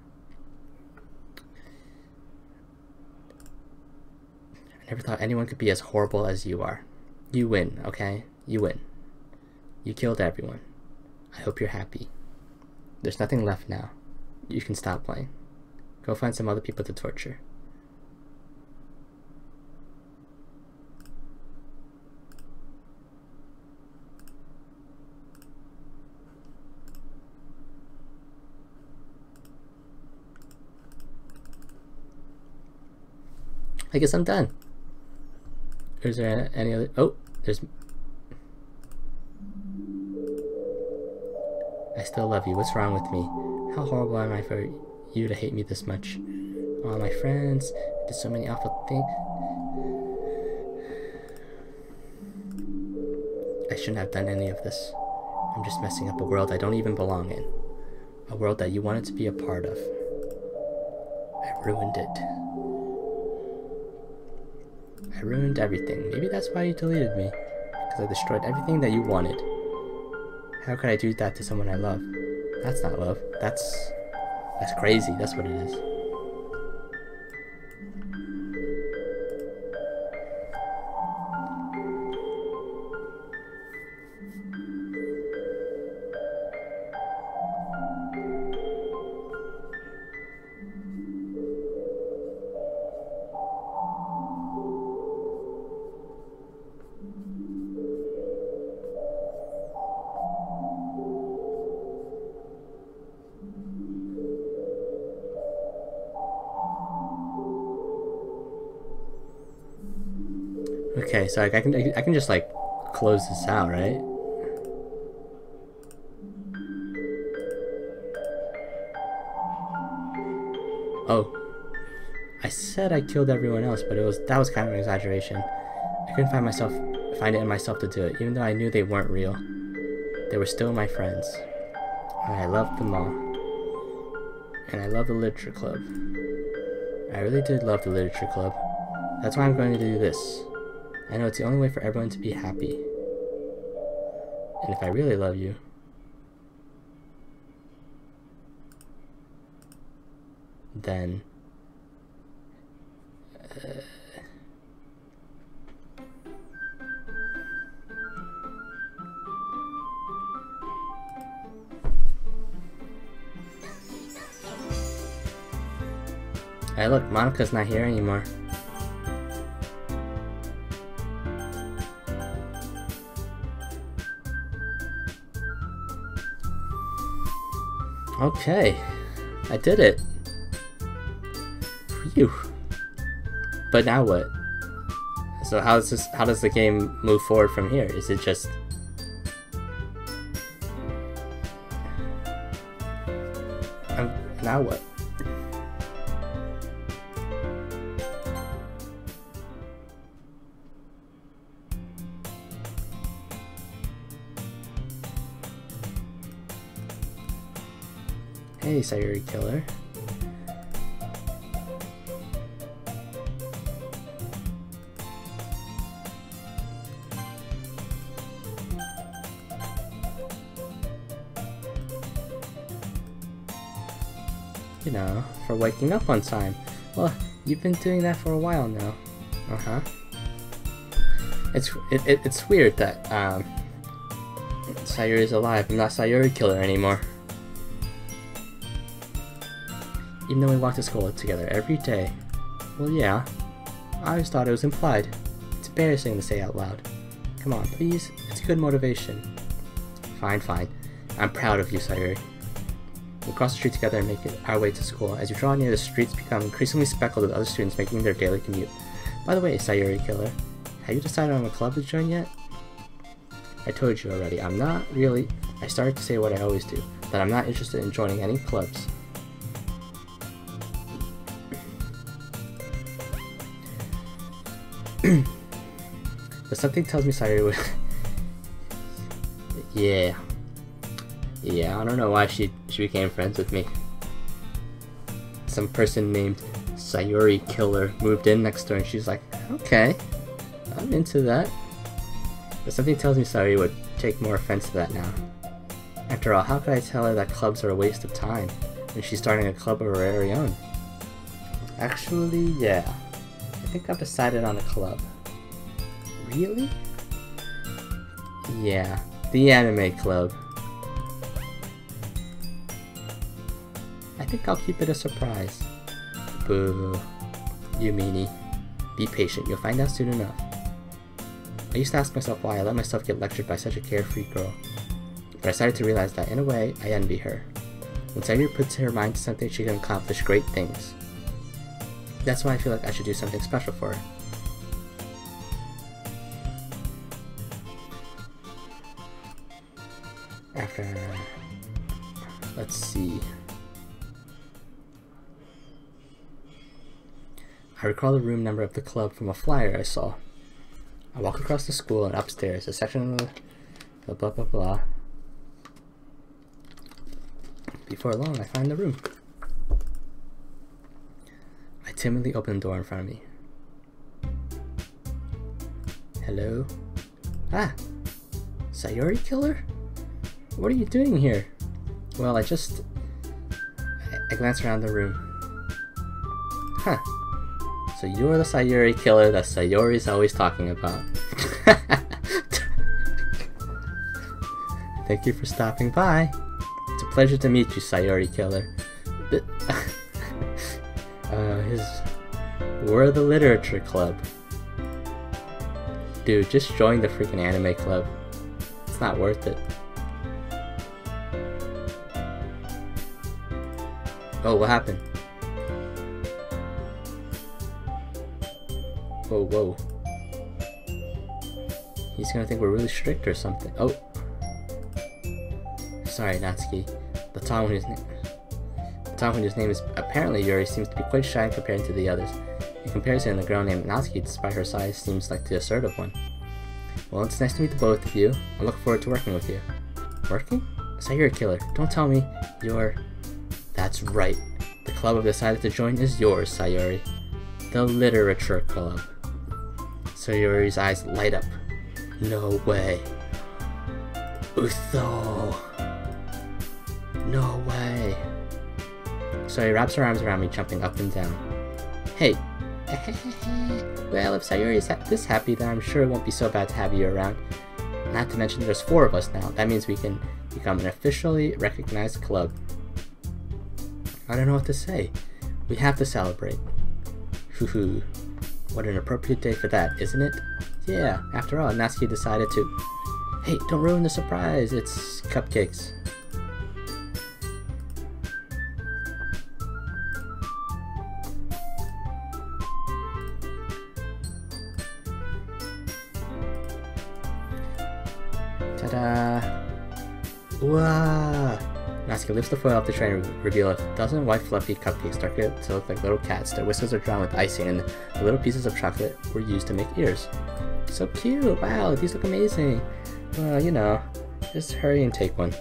I never thought anyone could be as horrible as you are. You win, okay? You win. You killed everyone. I hope you're happy. There's nothing left now. You can stop playing. Go find some other people to torture. I guess I'm done. Is there any other? Oh, there's. I still love you. What's wrong with me? How horrible am I for you to hate me this much? All my friends did so many awful things. I shouldn't have done any of this. I'm just messing up a world I don't even belong in. A world that you wanted to be a part of. I ruined it. I ruined everything. Maybe that's why you deleted me. Because I destroyed everything that you wanted. How could I do that to someone I love? That's not love. That's crazy. That's what it is. Okay, so I can just like close this out, right? Oh, I said I killed everyone else, but that was kind of an exaggeration. I couldn't find it in myself to do it, even though I knew they weren't real. They were still my friends, and I loved them all. And I love the literature club. I really did love the literature club. That's why I'm going to do this. I know it's the only way for everyone to be happy. And if I really love you, then hey look, Monika's not here anymore. Okay, I did it. Phew. But now what? So how does the game move forward from here? Is it just... now what? Hey, Sayuri Killer. You know, for waking up on time. Well, you've been doing that for a while now. Uh-huh. It's weird that, Sayuri's alive. I'm not Sayuri Killer anymore. Even though we walk to school together every day. Well, yeah. I always thought it was implied. It's embarrassing to say out loud. Come on, please. It's good motivation. Fine, fine. I'm proud of you, Sayuri. We cross the street together and make it our way to school. As you draw near, the streets become increasingly speckled with other students making their daily commute. By the way, Sayuri Killer, have you decided on a club to join yet? I told you already, I'm not really... I started to say what I always do, that I'm not interested in joining any clubs. But something tells me Sayuri would... Yeah, I don't know why she became friends with me. Some person named Sayuri Killer moved in next door and she's like, okay, I'm into that. But something tells me Sayuri would take more offense to that now. After all, how could I tell her that clubs are a waste of time when she's starting a club of her very own? Actually, yeah. I think I've decided on a club. Really? Yeah, the anime club. I think I'll keep it a surprise. Boo. You meanie. Be patient, you'll find out soon enough. I used to ask myself why I let myself get lectured by such a carefree girl. But I started to realize that, in a way, I envy her. When Sayuri puts her mind to something, she can accomplish great things. That's why I feel like I should do something special for her. After... let's see... I recall the room number of the club from a flyer I saw. I walk across the school and upstairs, a section of the blah blah blah. Before long, I find the room. I timidly open the door in front of me. Hello? Ah! Sayuri Killer? What are you doing here? Well, I glance around the room. Huh. So you're the Sayuri Killer that Sayuri's always talking about. Thank you for stopping by. It's a pleasure to meet you, Sayuri Killer. We're the Literature Club. Dude, just join the freaking anime club. It's not worth it. Oh, what happened? Whoa, whoa. He's gonna think we're really strict or something. Oh. Sorry, Natsuki. The Tom whose name is apparently Yuri seems to be quite shy compared to the others. In comparison, the girl named Natsuki, despite her size, seems like the assertive one. Well, it's nice to meet the both of you. I look forward to working with you. Working? Sayuri Killer, don't tell me you're... That's right. The club I've decided to join is yours, Sayuri. The Literature Club. Sayuri's eyes light up. No way. Utho. No way. Sayuri wraps her arms around me, jumping up and down. Hey. Well, if Sayuri is this happy, then I'm sure it won't be so bad to have you around. Not to mention there's 4 of us now. That means we can become an officially recognized club. I don't know what to say. We have to celebrate. Hoo-hoo. What an appropriate day for that, isn't it? Yeah, after all, Natsuki decided to... Hey, don't ruin the surprise! It's cupcakes. Ta-da! Wow! Natsuki lifts the foil off the tray and reveal a dozen white fluffy cupcakes decorated to look like little cats. Their whiskers are drawn with icing and the little pieces of chocolate were used to make ears. So cute! Wow, these look amazing! Well, you know, just hurry and take one.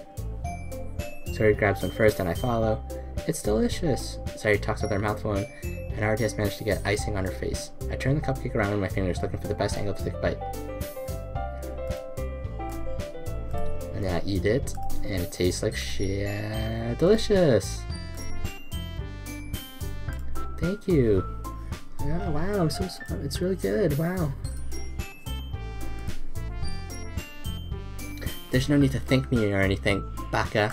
Sayuri grabs one first and I follow. It's delicious! Sayuri talks with her mouth full and already has managed to get icing on her face. I turn the cupcake around with my fingers looking for the best angle to take a bite. And then I eat it. And it tastes like shit. Delicious! Thank you. Oh, wow, it's really good. Wow. There's no need to thank me or anything, Baka.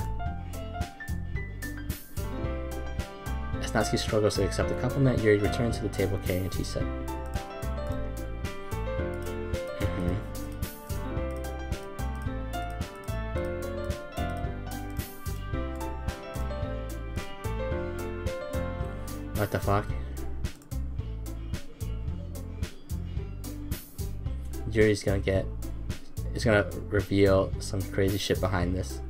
As Natsuki struggles to accept the compliment, Yuri returns to the table carrying a tea set. What the fuck? Yuri's gonna reveal some crazy shit behind this.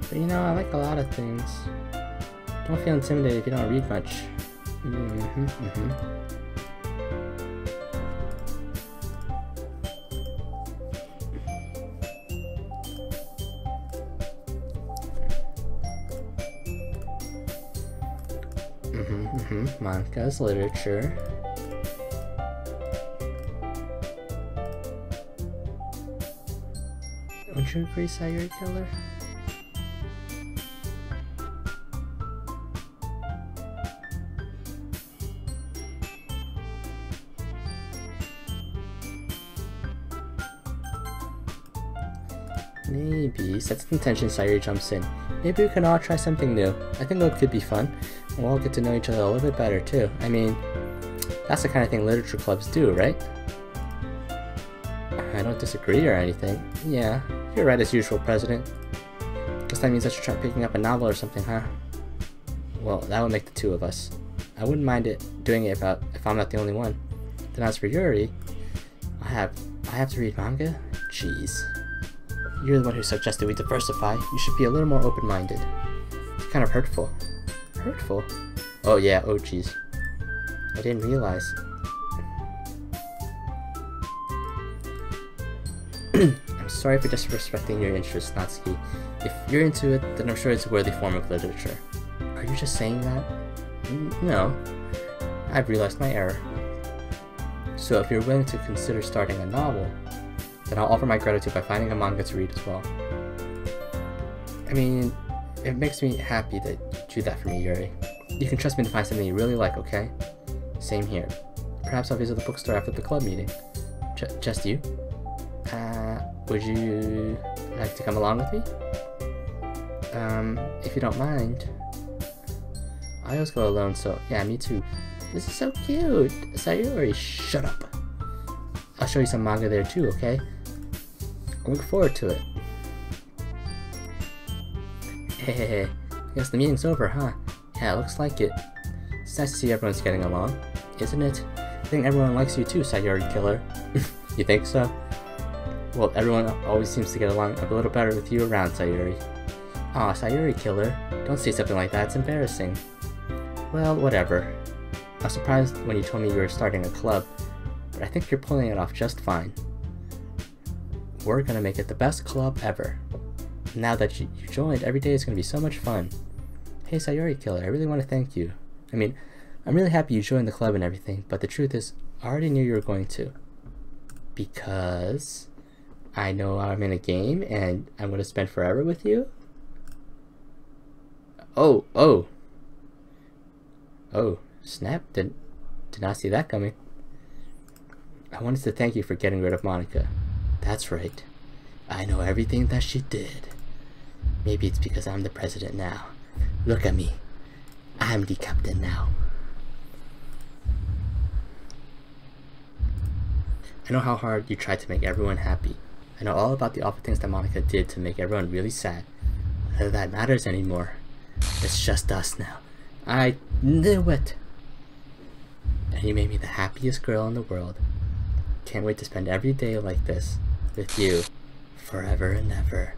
But you know, I like a lot of things. Don't feel intimidated if you don't read much. Manga's literature. Don't you agree, Sayuri Killer? Maybe. Sets the intention, Sayuri jumps in. Maybe we can all try something new. I think it could be fun. And we'll all get to know each other a little bit better too. I mean, that's the kind of thing literature clubs do, right? I don't disagree or anything. Yeah, you're right as usual, President. Guess that means I should try picking up a novel or something, huh? Well, that would make the two of us. I wouldn't mind doing it if I'm not the only one. Then as for Yuri, I have to read manga? Jeez. You're the one who suggested we diversify. You should be a little more open-minded. It's kind of hurtful. Hurtful? Oh yeah, oh jeez. I didn't realize. I'm sorry for disrespecting your interests, Natsuki. If you're into it, then I'm sure it's a worthy form of literature. Are you just saying that? No. I've realized my error. So if you're willing to consider starting a novel, then I'll offer my gratitude by finding a manga to read as well. I mean, it makes me happy that you do that for me, Yuri. You can trust me to find something you really like, okay? Same here. Perhaps I'll visit the bookstore after the club meeting. Just you? Would you like to come along with me? If you don't mind. I always go alone, so yeah, me too. This is so cute! Sayuri, shut up! I'll show you some manga there too, okay? I look forward to it. Hey, I guess the meeting's over, huh? Yeah, it looks like it. It's nice to see everyone's getting along, isn't it? I think everyone likes you too, Sayuri Killer. You think so? Well, everyone always seems to get along a little better with you around, Sayuri. Aw, Sayuri Killer. Don't say something like that, it's embarrassing. Well, whatever. I was surprised when you told me you were starting a club, but I think you're pulling it off just fine. We're gonna make it the best club ever. Now that you joined, every day is gonna be so much fun. Hey Sayuri Killer, I really want to thank you. I mean, I'm really happy you joined the club and everything, but the truth is, I already knew you were going to. Because I know I'm in a game and I'm gonna spend forever with you? Oh, snap, did not see that coming. I wanted to thank you for getting rid of Monica. That's right. I know everything that she did. Maybe it's because I'm the president now. Look at me. I'm the captain now. I know how hard you tried to make everyone happy. I know all about the awful things that Monica did to make everyone really sad. None of that matters anymore. It's just us now. I knew it! And you made me the happiest girl in the world. Can't wait to spend every day like this with you forever and ever.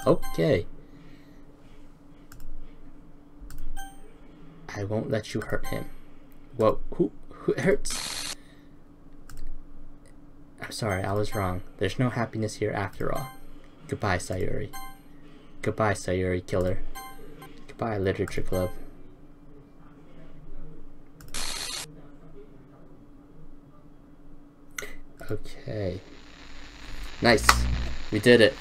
Okay. I won't let you hurt him. Whoa, who hurts? I'm sorry, I was wrong. There's no happiness here after all. Goodbye, Sayuri. Goodbye, Sayuri Killer. Goodbye, Literature Club. Okay. Nice. We did it.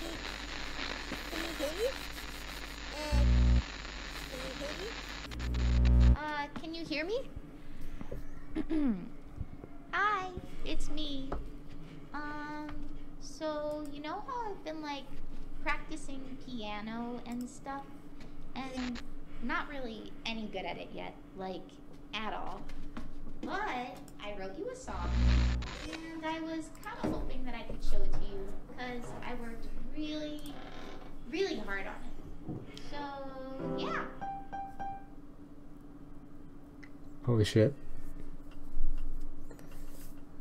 Can you hear me? Hi, it's me. So you know how I've been like practicing piano and stuff, and I'm not really any good at it yet, like at all. But I wrote you a song, and I was kind of hoping that I could show it to you, because I worked really, really hard on it. So yeah. Holy shit.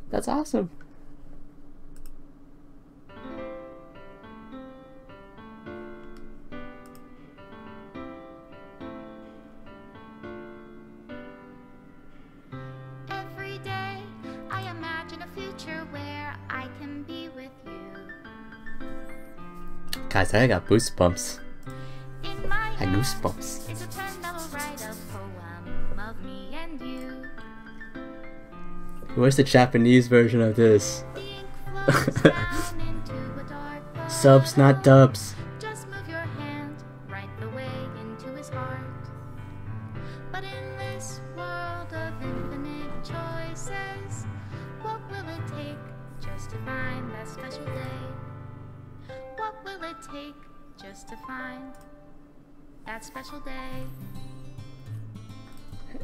That's awesome. Every day I imagine a future where I can be with you. Guys, I got goosebumps. In my I goosebumps. It's a pen that will write a poem of me and you. Where's the Japanese version of this? The ink flows down into a dark bottle. Subs, not dubs. Just move your hand right the way into his heart. But in this world of infinite choices, what will it take just to find that special day? What will it take just to find that special day?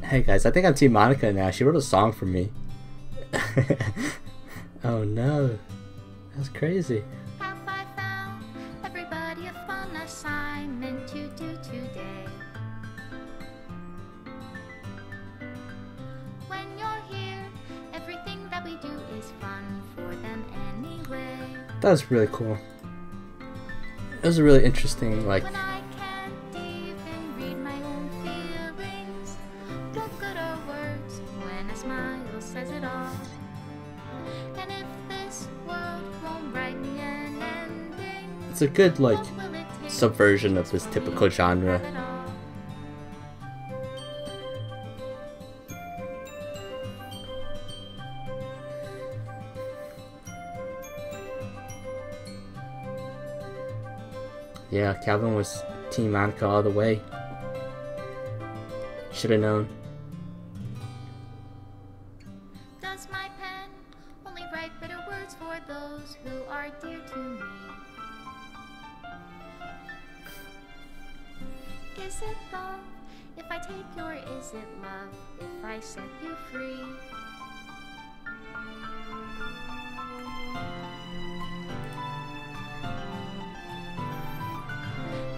Hey guys, I think I'm Team Monica now. She wrote a song for me. Oh no. That's crazy. Have I found everybody a fun assignment to do today? When you're here, everything that we do is fun for them anyway. That was really cool. It was a really interesting, like, When I can't even read my own feelings, what good are words when a smile says it all? And if this world won't write me an ending, it's a good, like, what will it take subversion of this typical genre. have it all? Yeah, Calvin was Team Monica all the way. Should have known. Does my pen only write bitter words for those who are dear to me? Is it love if I take you, or is it love if I set you free?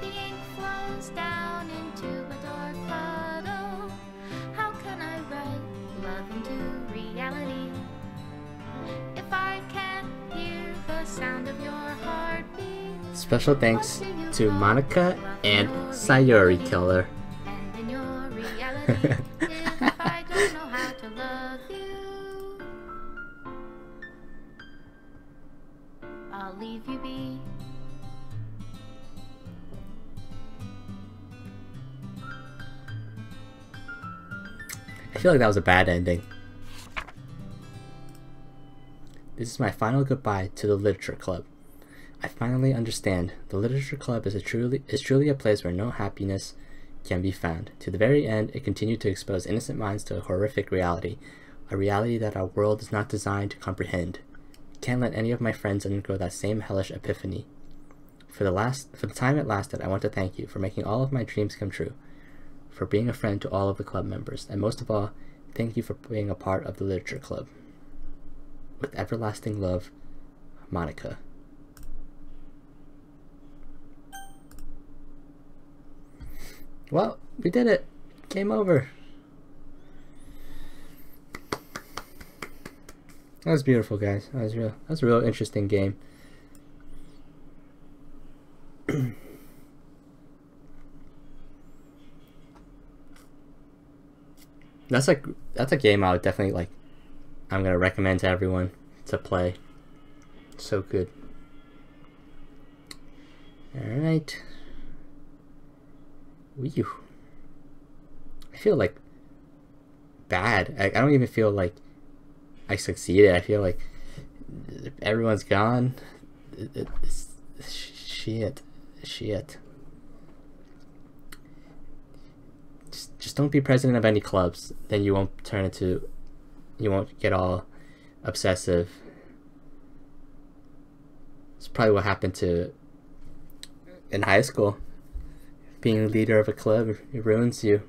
The ink flows down into a dark bottle. How can I write love into reality if I can't hear the sound of your heartbeat? Special thanks to Monica and Sayuri Killer. And in your reality, if I don't know how to love you, I'll leave you be. I feel like that was a bad ending. This is my final goodbye to the Literature Club. I finally understand. The Literature Club is truly a place where no happiness can be found. To the very end, it continued to expose innocent minds to a horrific reality, a reality that our world is not designed to comprehend. Can't let any of my friends undergo that same hellish epiphany. For the time it lasted, I want to thank you for making all of my dreams come true, for being a friend to all of the club members, and most of all, thank you for being a part of the literature club. With everlasting love, Monica. Well, we did it. Game over. That was beautiful, guys. That was a real interesting game. That's a game I would definitely like. I'm gonna recommend to everyone to play. So good. All right. Whew. I feel like bad. I don't even feel like I succeeded. I feel like everyone's gone. Shit. Just don't be president of any clubs. Then you won't you won't get all obsessive. It's probably what happened to in high school. Being a leader of a club, it ruins you.